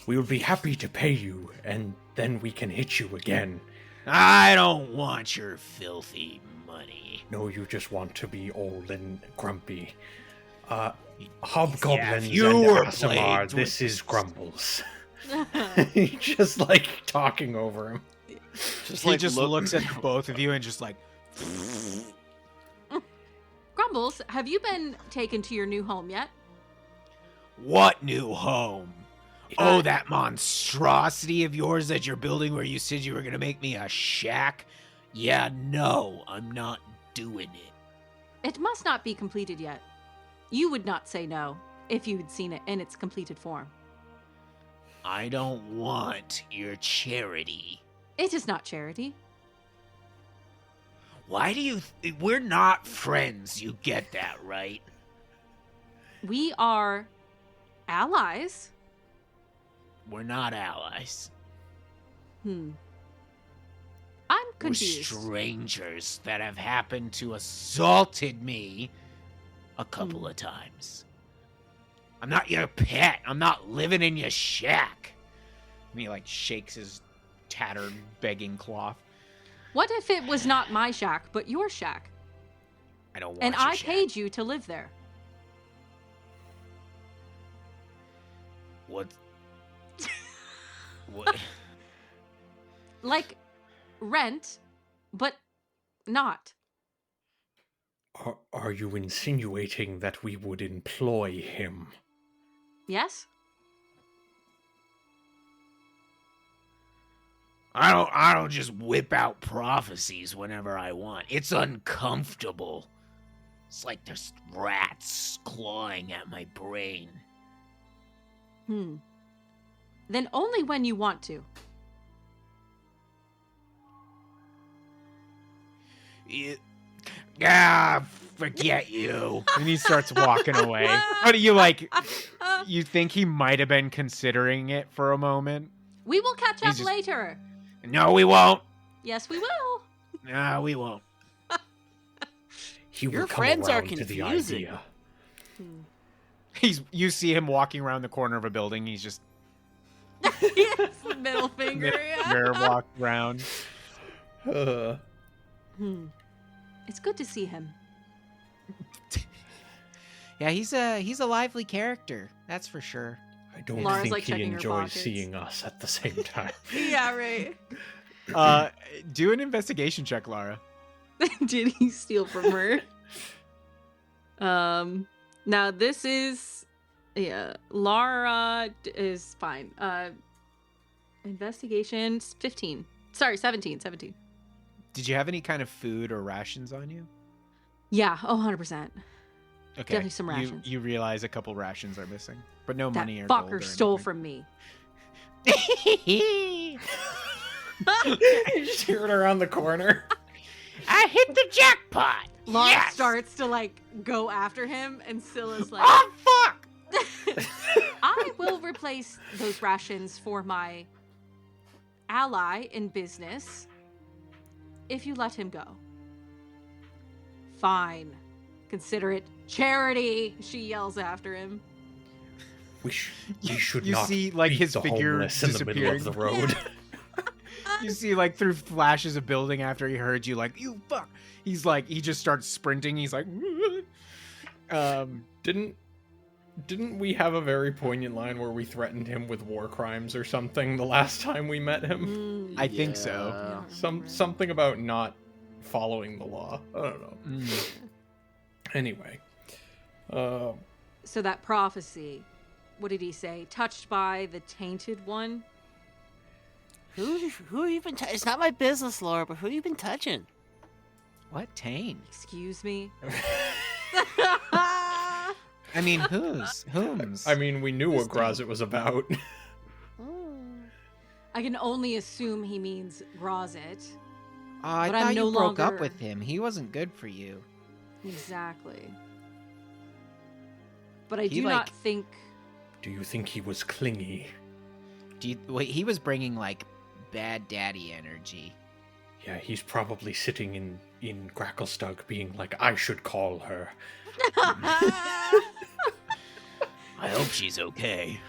We will be happy to pay you, and then we can hit you again. I don't want your filthy money. No, you just want to be old and grumpy. Hobgoblins if you and were Aasimar, plagued this with- is Grumbles. Just like talking over him. Just He like just looks at both of you and just like, Grumbles, have you been taken to your new home yet? what new home? Oh, that monstrosity of yours that you're building where you said you were going to make me a shack? Yeah, no, I'm not doing it. It must not be completed yet. You would not say no. if you'd seen it in its completed form. I don't want your charity. It is not charity. Why do you... We're not friends, you get that, right? We are allies. We're not allies. I'm We're confused. strangers that have happened to assaulted me a couple of times. I'm not your pet. I'm not living in your shack. And he, like, shakes his tattered begging cloth. What if it was not my shack, but your shack? I don't want And your I shack. paid you to live there. What? What? Like rent, but not. Are you insinuating that we would employ him? Yes? I don't just whip out prophecies whenever I want. It's uncomfortable. It's like there's rats clawing at my brain. Then only when you want to. Forget you. And he starts walking away. What do you like? You think he might have been considering it for a moment? We will catch up He's just- later. No, we won't. Yes, we will. No, we won't. He will Your come friends are around to the confusing. idea. You see him walking around the corner of a building. He's just Yes, the middle finger. Yeah. walk around. It's good to see him. Yeah, he's a lively character. That's for sure. I don't Lara's, think like, he checking her enjoys pockets. seeing us at the same time. Yeah, right. Do an investigation check, Lara. Did he steal from her? Now this is, Lara is fine. Investigation 15. Sorry, 17. Did you have any kind of food or rations on you? Yeah, 100%. Okay. Definitely some rations. You realize a couple rations are missing, but no That money or gold fucker or stole anything. from me. You just hear it around the corner. I hit the jackpot. Lara Yes! starts to like go after him, and Scylla's like, Oh fuck! I will replace those rations for my ally in business if you let him go. Fine. Consider it charity, she yells after him. We should You not see, like, beat his the figure homeless in the middle of the road. You see, like, through flashes of building after he heard you, like, you fuck. He's like, he just starts sprinting. He's like, Didn't we have a very poignant line where we threatened him with war crimes or something the last time we met him? I think so. Something about not following the law. I don't know. Anyway, So that prophecy, what did he say? Touched by the tainted one? Who have you been? It's not my business, Laura. But who have you been touching? What taint? Excuse me. I mean, whom's? I mean, we knew what Grazit was about. I can only assume he means Grazit. I but I'm thought no you broke up longer- with him. He wasn't good for you. Exactly. But I He, do like- not think. Do you think he was clingy? Wait, he was bringing, like, bad daddy energy. Yeah, he's probably sitting in Gracklestug being like, I should call her. I hope she's okay.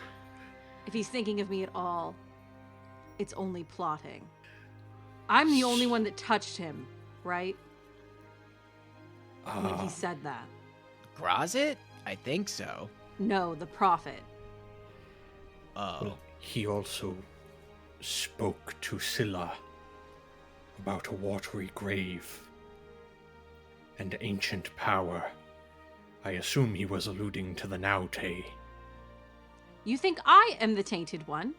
If he's thinking of me at all, it's only plotting. I'm the only one that touched him, right? When he said that. Grazit? I think so. No, the prophet. Oh. Well, he also spoke to Scylla about a watery grave and ancient power. I assume he was alluding to the Naute. You think I am the tainted one?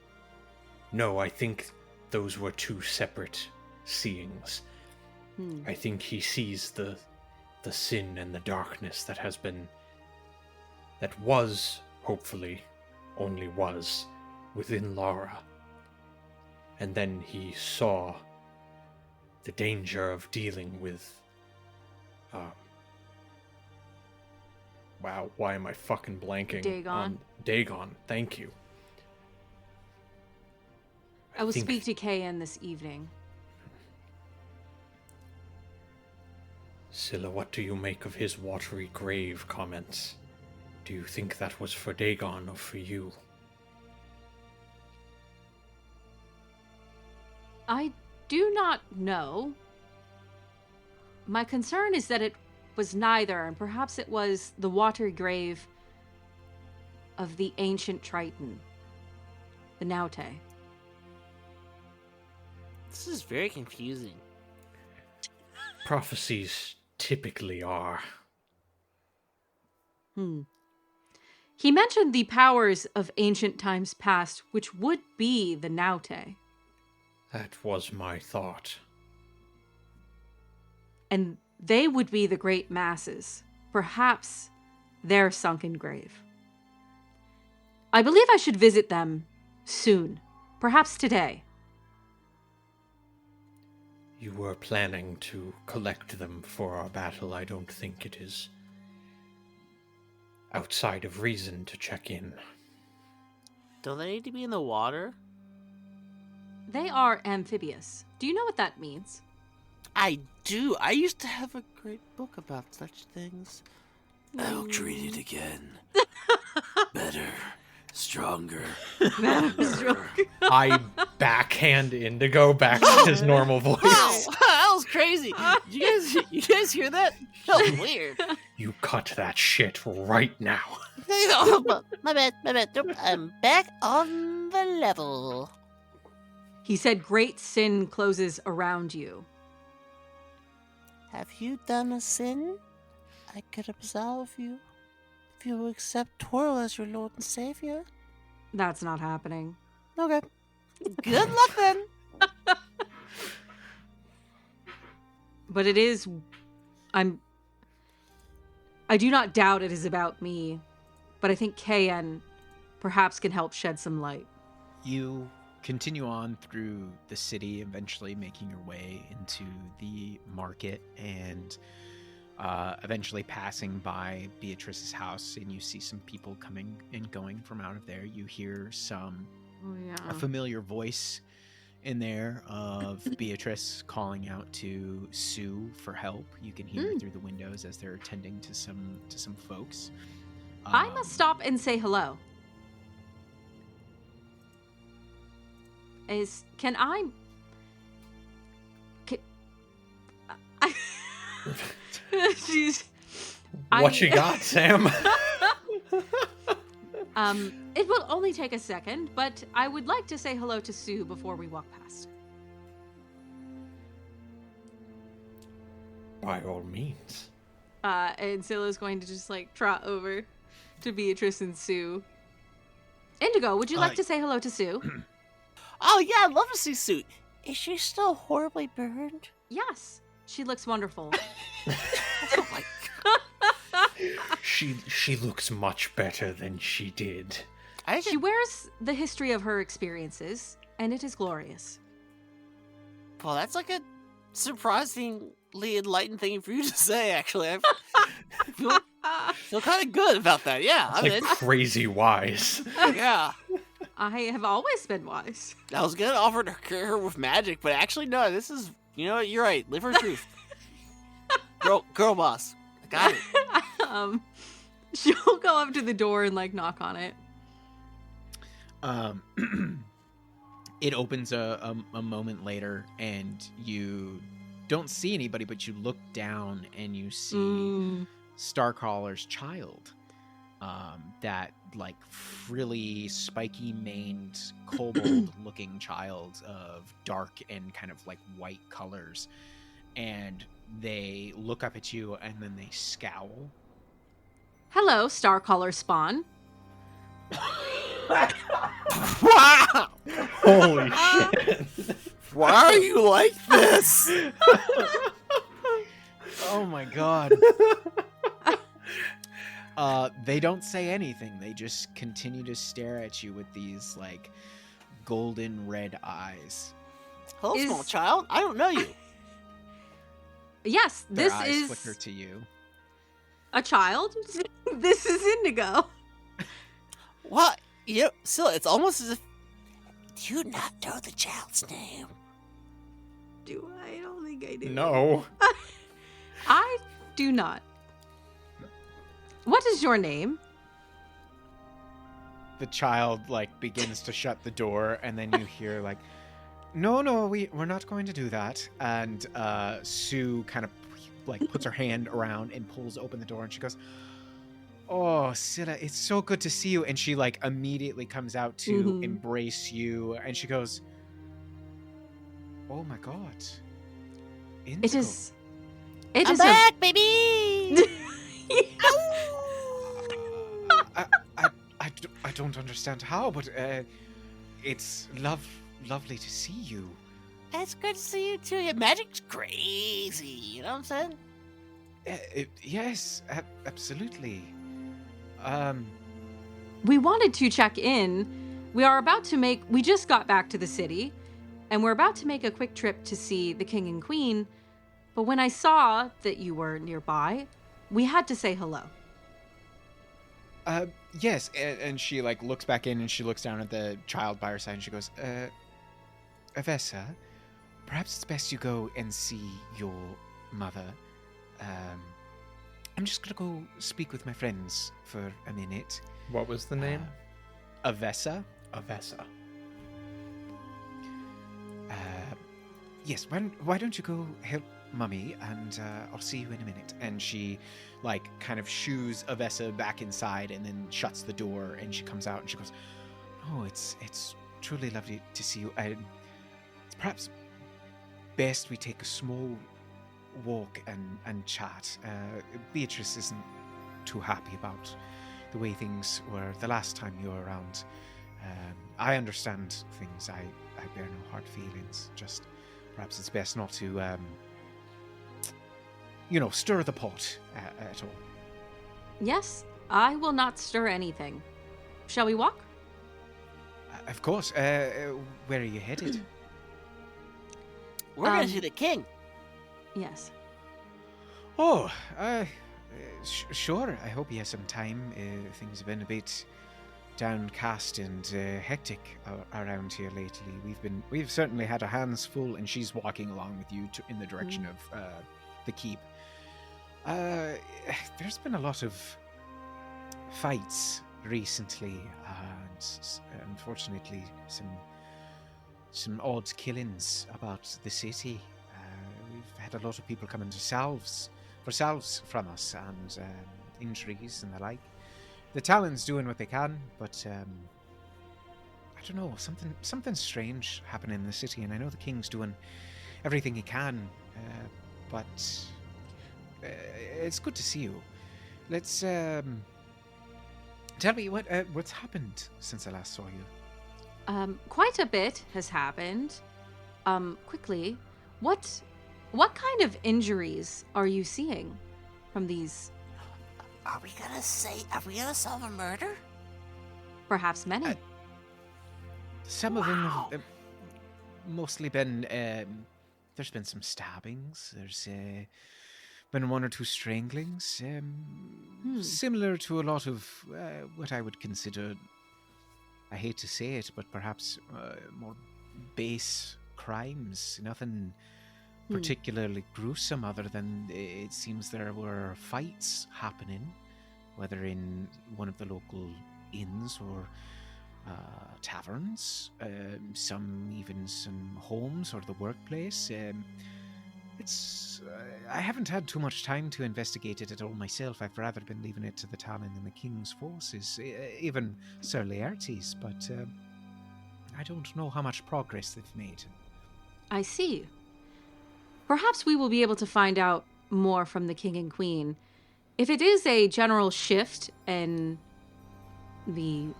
No, I think those were two separate seeings. I think he sees the sin and the darkness that was hopefully only was within Lara. And then he saw the danger of dealing with... wow, why am I fucking blanking? Dagon. Dagon, thank you. I will think- speak to Kayan this evening. Scylla, what do you make of his watery grave comments? Do you think that was for Dagon or for you? I do not know. My concern is that it was neither, and perhaps it was the watery grave of the ancient Triton, the Naute. This is very confusing. Prophecies typically are. He mentioned the powers of ancient times past, which would be the Naute. That was my thought. And they would be the great masses, perhaps their sunken grave. I believe I should visit them soon, perhaps today. You were planning to collect them for our battle. I don't think it is outside of reason to check in. Don't they need to be in the water? They are amphibious. Do you know what that means? I do. I used to have a great book about such things. I'll read it again. Better. Stronger. I backhand Indigo back to his normal voice. Wow, that was crazy. You guys hear that? That was weird. You cut that shit right now. My bad. Nope, I'm back on the level. He said, great sin closes around you. Have you done a sin? I could absolve you. If you accept Proal as your Lord and Savior. That's not happening. Okay. Good luck then. But it is... I do not doubt it is about me, but I think Kayan perhaps can help shed some light. You continue on through the city, eventually making your way into the market and eventually passing by Beatrice's house, and you see some people coming and going from out of there. You hear a familiar voice in there of Beatrice calling out to Sue for help. You can hear through the windows as they're attending to some folks. I must stop and say hello. She's... What you got, Sam? It will only take a second, but I would like to say hello to Sue before we walk past. By all means. And Scylla's going to just, trot over to Beatrice and Sue. Indigo, would you like to say hello to Sue? Oh, yeah, I'd love to see Sue. Is she still horribly burned? Yes. She looks wonderful. Oh, my She looks much better than she did. She wears the history of her experiences, and it is glorious. Well, that's like a surprisingly enlightened thing for you to say, actually. I feel kind of good about that, yeah. It's like crazy wise. Yeah. I have always been wise. I was going to offer to cure her with magic, but actually, no, this is, you know what, you're right. Live her truth. Girl boss. I got it. She'll go up to the door and, knock on it. It opens a moment later, and you don't see anybody, but you look down and you see Starcrawler's child. That really spiky maned kobold looking child of dark and kind of white colors, and they look up at you and then they scowl. Hello, Starcaller spawn. Wow! Holy shit. Why are you like this? Oh my god. They don't say anything. They just continue to stare at you with these like golden red eyes. Hello, Is- small child. I don't know you. Yes, Their this eyes is flicker to you. a child. This is Indigo. What? You know, Scylla, it's almost as if... Do you not know the child's name? Do I don't think I do. No. I do not. What is your name? The child like begins to shut the door, and then you hear like, "No, we're not going to do that." And Sue kind of like puts her hand around and pulls open the door, and she goes, "Oh, Scylla, it's so good to see you." And she like immediately comes out to Mhm. embrace you, and she goes, "Oh my god, Indigo." It is. It I'm is back, baby! I don't understand how, but it's lovely to see you. It's good to see you too. Your magic's crazy. You know what I'm saying? Yes, absolutely. We wanted to check in. We just got back to the city, and we're about to make a quick trip to see the king and queen. But when I saw that you were nearby, we had to say hello. Yes, and she like looks back in and she looks down at the child by her side and she goes, Avessa, perhaps it's best you go and see your mother. I'm just gonna go speak with my friends for a minute. What was the name? Avessa? Avessa. Yes, why don't you go help Mummy, and I'll see you in a minute. And she, like, kind of shoos Avessa back inside and then shuts the door, and she comes out and she goes, "Oh, it's truly lovely to see you. It's perhaps best we take a small walk and chat. Beatrice isn't too happy about the way things were the last time you were around. I understand things. I bear no hard feelings. Just perhaps it's best not to, stir the pot at all." Yes, I will not stir anything. Shall we walk? Of course. Where are you headed? We're gonna see the king. Yes. Oh, sure. I hope he has some time. Things have been a bit downcast and hectic around here lately. We've certainly had our hands full, and she's walking along with you in the direction of the keep. There's been a lot of fights recently, and unfortunately some odd killings about the city. We've had a lot of people coming to salves from us, and injuries and the like. The Talon's doing what they can, but I don't know, something strange happening in the city, and I know the King's doing everything he can, but it's good to see you. Let's tell me what's happened since I last saw you. Quite a bit has happened. Quickly, what kind of injuries are you seeing from these? Are we gonna solve a murder? Perhaps many. Some of them have mostly been. There's been some stabbings. There's been one or two stranglings. Similar to a lot of what I would consider, I hate to say it, but perhaps more base crimes. Nothing particularly gruesome, other than it seems there were fights happening, whether in one of the local inns or taverns, some homes or the workplace. I haven't had too much time to investigate it at all myself. I've rather been leaving it to the Talon and the King's forces, even Sir Laertes, but I don't know how much progress they've made. I see. Perhaps we will be able to find out more from the King and Queen. If it is a general shift in the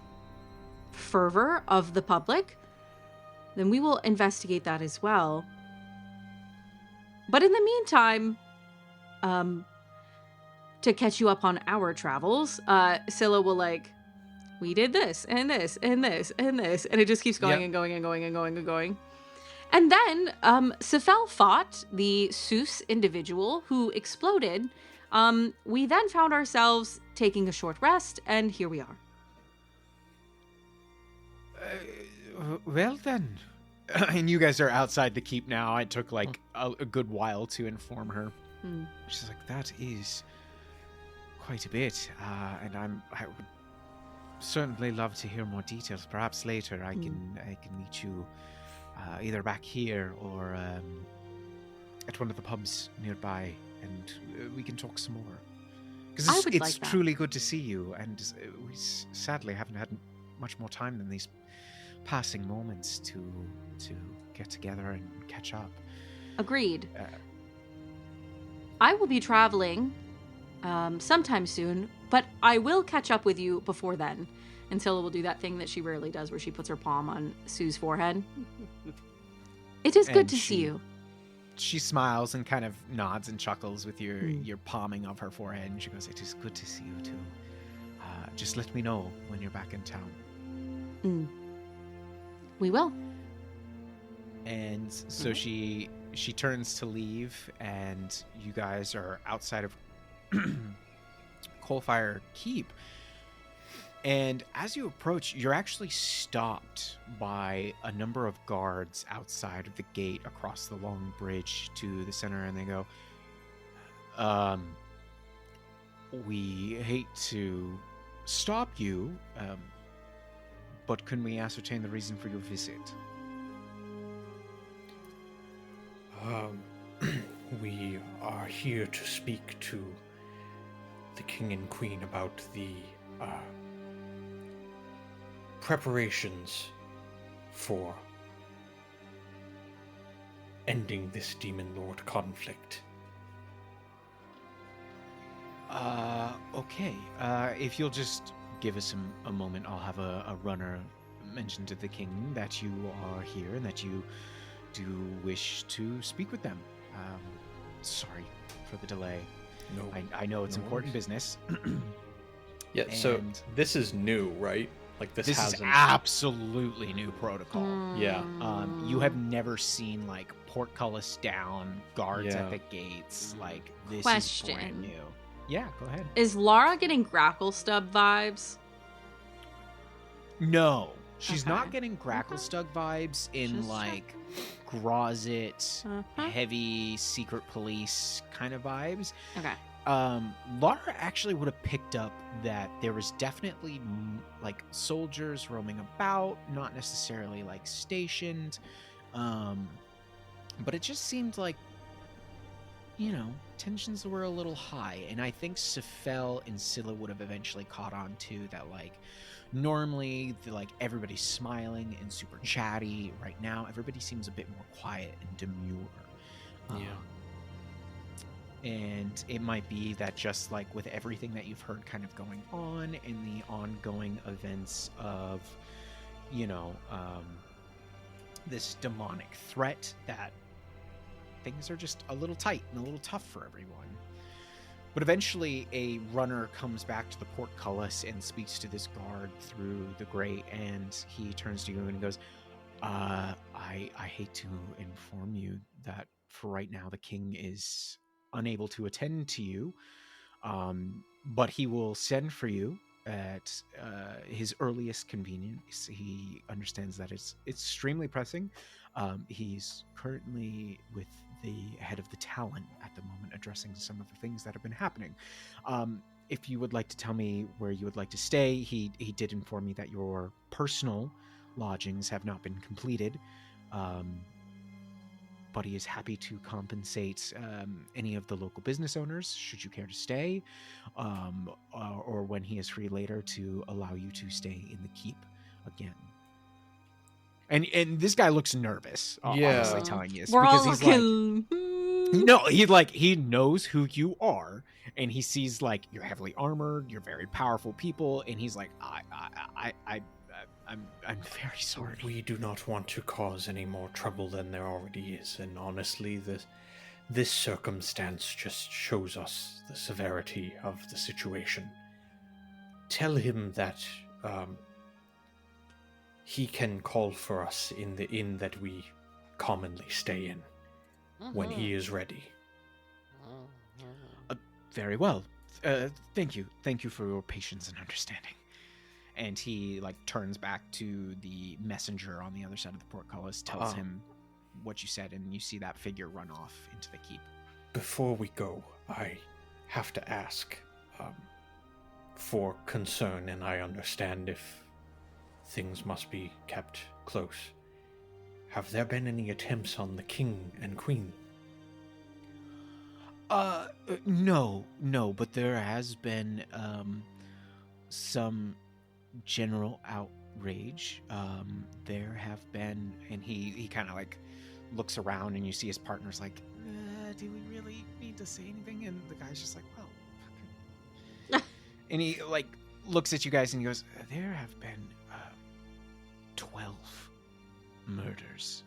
fervor of the public, then we will investigate that as well. But in the meantime, to catch you up on our travels, Scylla will like, we did this and this and this and this, and it just keeps going and going and going and going and going. And then Sephel fought the Seuss individual who exploded. We then found ourselves taking a short rest, and here we are. Well then. And you guys are outside the keep now. It took like a good while to inform her. She's like, that is quite a bit. And I would certainly love to hear more details. Perhaps later I can meet you either back here or at one of the pubs nearby, and we can talk some more. Because it's truly good to see you, and we sadly haven't had much more time than these passing moments to get together and catch up. Agreed. I will be traveling sometime soon, but I will catch up with you before then. And Scylla will do that thing that she rarely does where she puts her palm on Sue's forehead. It is good to see you. She smiles and kind of nods and chuckles with your palming of her forehead, and she goes, it is good to see you too. Just let me know when you're back in town. We will. And so she turns to leave, and you guys are outside of Coalfire Keep. And as you approach, you're actually stopped by a number of guards outside of the gate across the long bridge to the center, and they go, we hate to stop you, but can we ascertain the reason for your visit? We are here to speak to the King and Queen about the preparations for ending this Demon Lord conflict. Okay. If you'll just give us a moment, I'll have a runner mention to the king that you are here and that you do wish to speak with them. Sorry for the delay. No, I know it's important business. Yeah, so this is new, right? Like this is absolutely new protocol. Yeah. You have never seen like portcullis down, guards at the gates. Like this is brand new. Yeah, go ahead. Is Lara getting Grackle Stub vibes? No, she's not getting Grackle Stub vibes in like Grozit, heavy secret police kind of vibes. Okay. Lara actually would have picked up that there was definitely like soldiers roaming about, not necessarily like stationed, but it just seemed like, you know, tensions were a little high, and I think Sephel and Scylla would have eventually caught on to that. Like normally like everybody's smiling and super chatty. Right now everybody seems a bit more quiet and demure. And it might be that just like with everything that you've heard kind of going on in the ongoing events of, you know, this demonic threat, that things are just a little tight and a little tough for everyone. But eventually a runner comes back to the portcullis and speaks to this guard through the grate, and he turns to you and goes, I hate to inform you that for right now the king is unable to attend to you, but he will send for you at his earliest convenience. He understands that it's extremely pressing. He's currently with the head of the Talon at the moment, addressing some of the things that have been happening. If you would like to tell me where you would like to stay, he did inform me that your personal lodgings have not been completed, but he is happy to compensate any of the local business owners, should you care to stay, or when he is free later, to allow you to stay in the keep again. And this guy looks nervous, honestly telling you. We're because all he's looking... like, he knows who you are, and he sees like you're heavily armored, you're very powerful people, and he's like, I'm very sorry. We do not want to cause any more trouble than there already is, and honestly, This circumstance just shows us the severity of the situation. Tell him that he can call for us in the inn that we commonly stay in when he is ready. Very well. Thank you. Thank you for your patience and understanding. And he turns back to the messenger on the other side of the portcullis, tells him what you said, and you see that figure run off into the keep. Before we go, I have to ask, for concern, and I understand if things must be kept close. Have there been any attempts on the king and queen? No, but there has been some general outrage. There have been, and he kind of looks around, and you see his partner's like, do we really need to say anything? And the guy's just like, well, fucking. And he looks at you guys and he goes, there have been 12 murders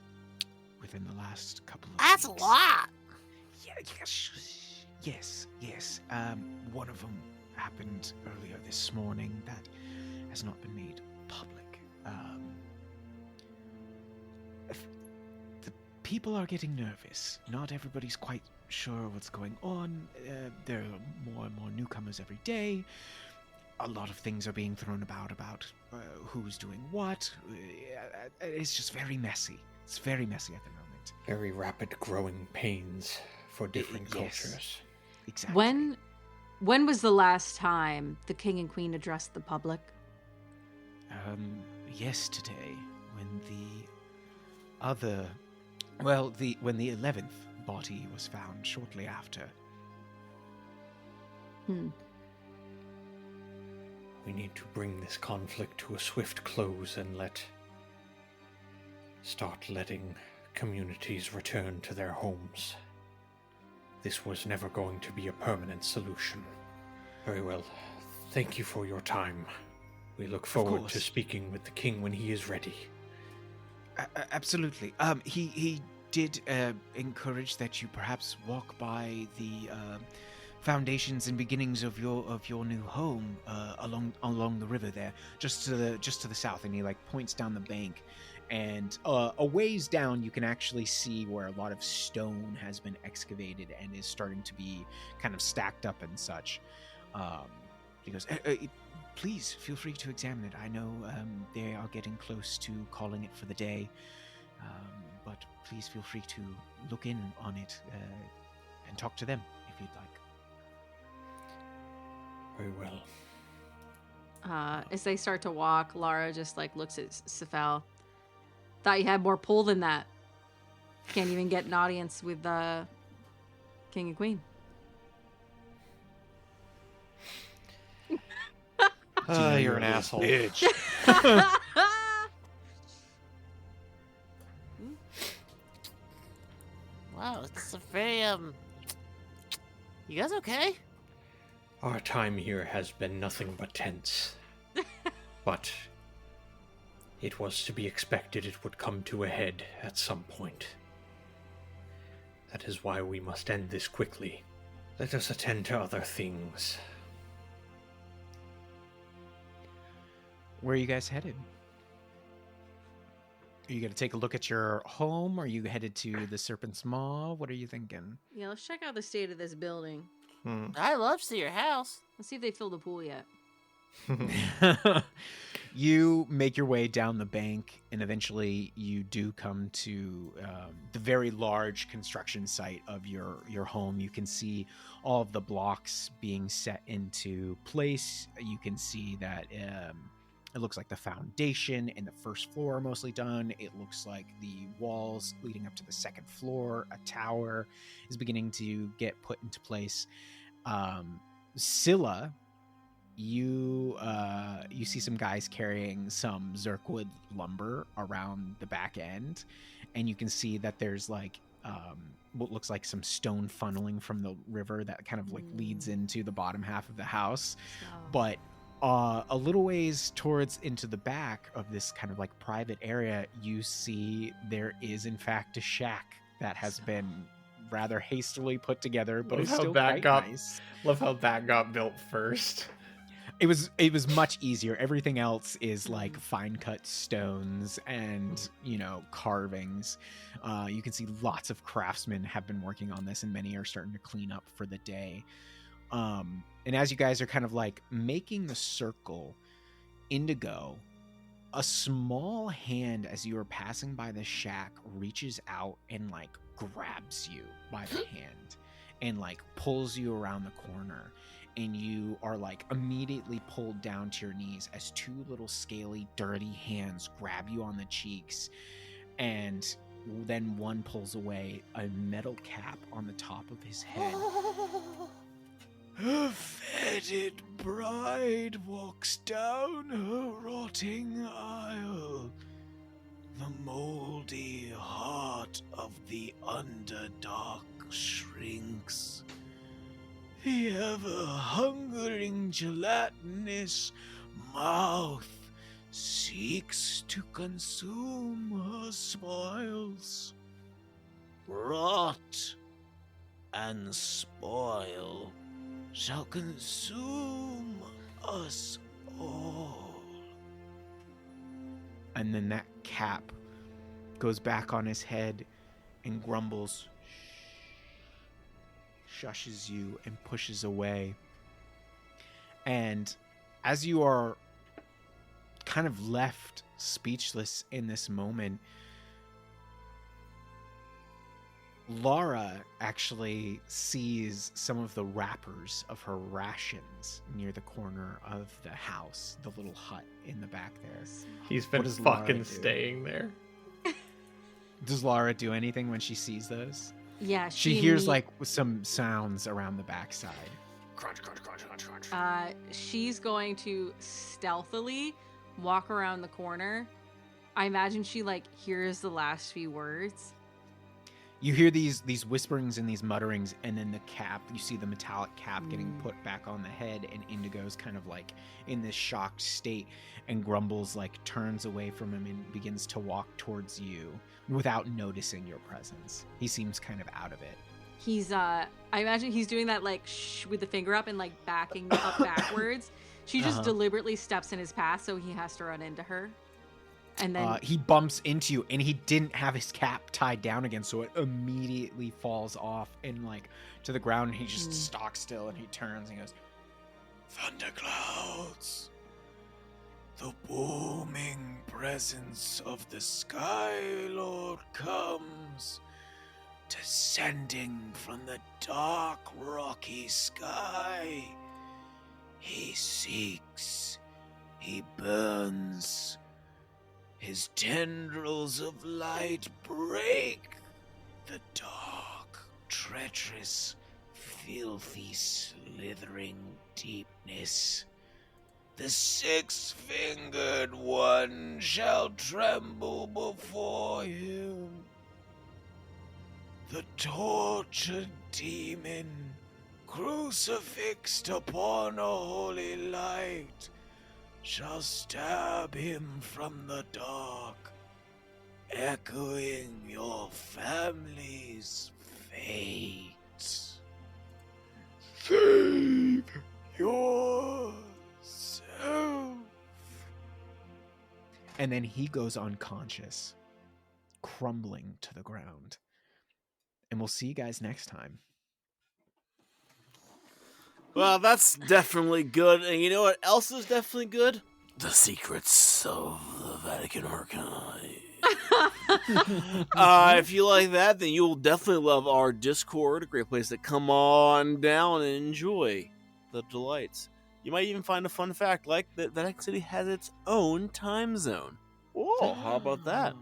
within the last couple of That's weeks. a lot. Yes. One of them happened earlier this morning that has not been made public. The people are getting nervous. Not everybody's quite sure what's going on. There are more and more newcomers every day. A lot of things are being thrown about who's doing what. It's just very messy. It's very messy at the moment. Very rapid growing pains for different cultures. Yes. Exactly. When was the last time the king and queen addressed the public? Yesterday, when when the 11th body was found shortly after. We need to bring this conflict to a swift close and start letting communities return to their homes. This was never going to be a permanent solution. Very well. Thank you for your time. We look forward to speaking with the king when he is ready. Absolutely. He did encourage that you perhaps walk by the foundations and beginnings of your new home along the river there, just to the south. And he points down the bank, and a ways down you can actually see where a lot of stone has been excavated and is starting to be kind of stacked up and such. He goes, please feel free to examine it. I know they are getting close to calling it for the day, but please feel free to look in on it and talk to them if you'd like. Very well. As they start to walk, Lara just looks at Sephel. Thought you had more pull than that. Can't even get an audience with the king and queen. You're an asshole. Bitch. Wow, it's a very You guys okay? Our time here has been nothing but tense. But it was to be expected it would come to a head at some point. That is why we must end this quickly. Let us attend to other things. Where are you guys headed? Are you going to take a look at your home? Are you headed to the Serpent's Maw? What are you thinking? Yeah, let's check out the state of this building. I'd love to see your house. Let's see if they filled the pool yet. You make your way down the bank, and eventually you do come to the very large construction site of your home. You can see all of the blocks being set into place. You can see that it looks like the foundation and the first floor are mostly done. It looks like the walls leading up to the second floor, a tower, is beginning to get put into place. Scylla, you see some guys carrying some Zirkwood lumber around the back end, and you can see that there's what looks like some stone funneling from the river that kind of leads into the bottom half of the house. But a little ways towards into the back of this kind of private area, you see there is in fact a shack that has been rather hastily put together, but Love it's how still that quite got- nice. Love how that got built first. It was much easier. Everything else is like fine cut stones and, you know, carvings. You can see lots of craftsmen have been working on this, and many are starting to clean up for the day. And as you guys are kind of like making the circle, Indigo, a small hand as you are passing by the shack reaches out and like grabs you by the hand and like pulls you around the corner. And you are like immediately pulled down to your knees as two little scaly, dirty hands grab you on the cheeks. And then one pulls away a metal cap on the top of his head. A fetid bride walks down her rotting aisle. The moldy heart of the Underdark shrinks. The ever-hungering gelatinous mouth seeks to consume her spoils. Rot and spoil shall consume us all. And then that cap goes back on his head and grumbles, shushes you and pushes away. And as you are kind of left speechless in this moment, Lara actually sees some of the wrappers of her rations near the corner of the house, the little hut in the back there. He's been does Lara fucking do? staying there. Does Lara do anything when she sees those? Yeah, She hears like some sounds around the backside. Crunch, crunch, crunch, crunch, crunch. She's going to stealthily walk around the corner. I imagine she like hears the last few words. You hear these whisperings and these mutterings, and then the cap, you see the metallic cap getting put back on the head, and Indigo's kind of like in this shocked state and grumbles, like turns away from him and begins to walk towards you without noticing your presence. He seems kind of out of it. He's I imagine he's doing that like with the finger up and like backing up backwards. She just deliberately steps in his path, so he has to run into her. And then he bumps into you, and he didn't have his cap tied down again, so it immediately falls off and like to the ground, and he just stalks still, and he turns and goes, "Thunderclouds, the booming presence of the Sky Lord comes, descending from the dark rocky sky. He seeks, he burns. His tendrils of light break the dark, treacherous, filthy, slithering deepness. The six-fingered one shall tremble before him. The tortured demon, crucifixed upon a holy light, shall stab him from the dark, echoing your family's fate. Save yourself." And then he goes unconscious, crumbling to the ground. And we'll see you guys next time. Well, that's definitely good. And you know what else is definitely good? The secrets of the Vatican Archive. If you like that, then you will definitely love our Discord. A great place to come on down and enjoy the delights. You might even find a fun fact like that Vatican City has its own time zone. Oh, how about that?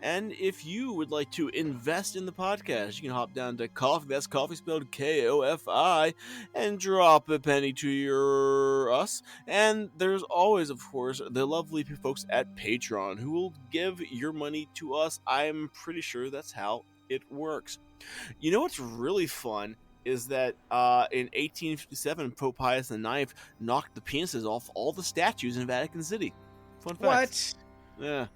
And if you would like to invest in the podcast, you can hop down to Coffee, that's Coffee spelled Kofi, and drop a penny to us. And there's always, of course, the lovely folks at Patreon who will give your money to us. I'm pretty sure that's how it works. You know what's really fun is that in 1857, Pope Pius IX knocked the penises off all the statues in Vatican City. Fun fact. What? Yeah.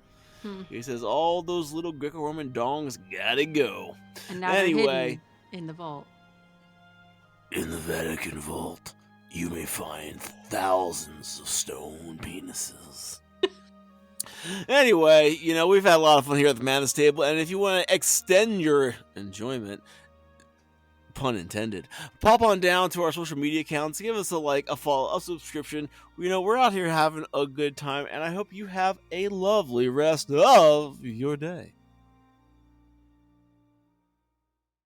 He says all those little Greco-Roman dongs gotta go. And now Anyway. they're hidden in the vault. In the Vatican vault, you may find thousands of stone penises. Anyway, we've had a lot of fun here at the Madness Table, and if you want to extend your enjoyment, pun intended, pop on down to our social media accounts, give us a like, a follow, a subscription. We're out here having a good time, and I hope you have a lovely rest of your day.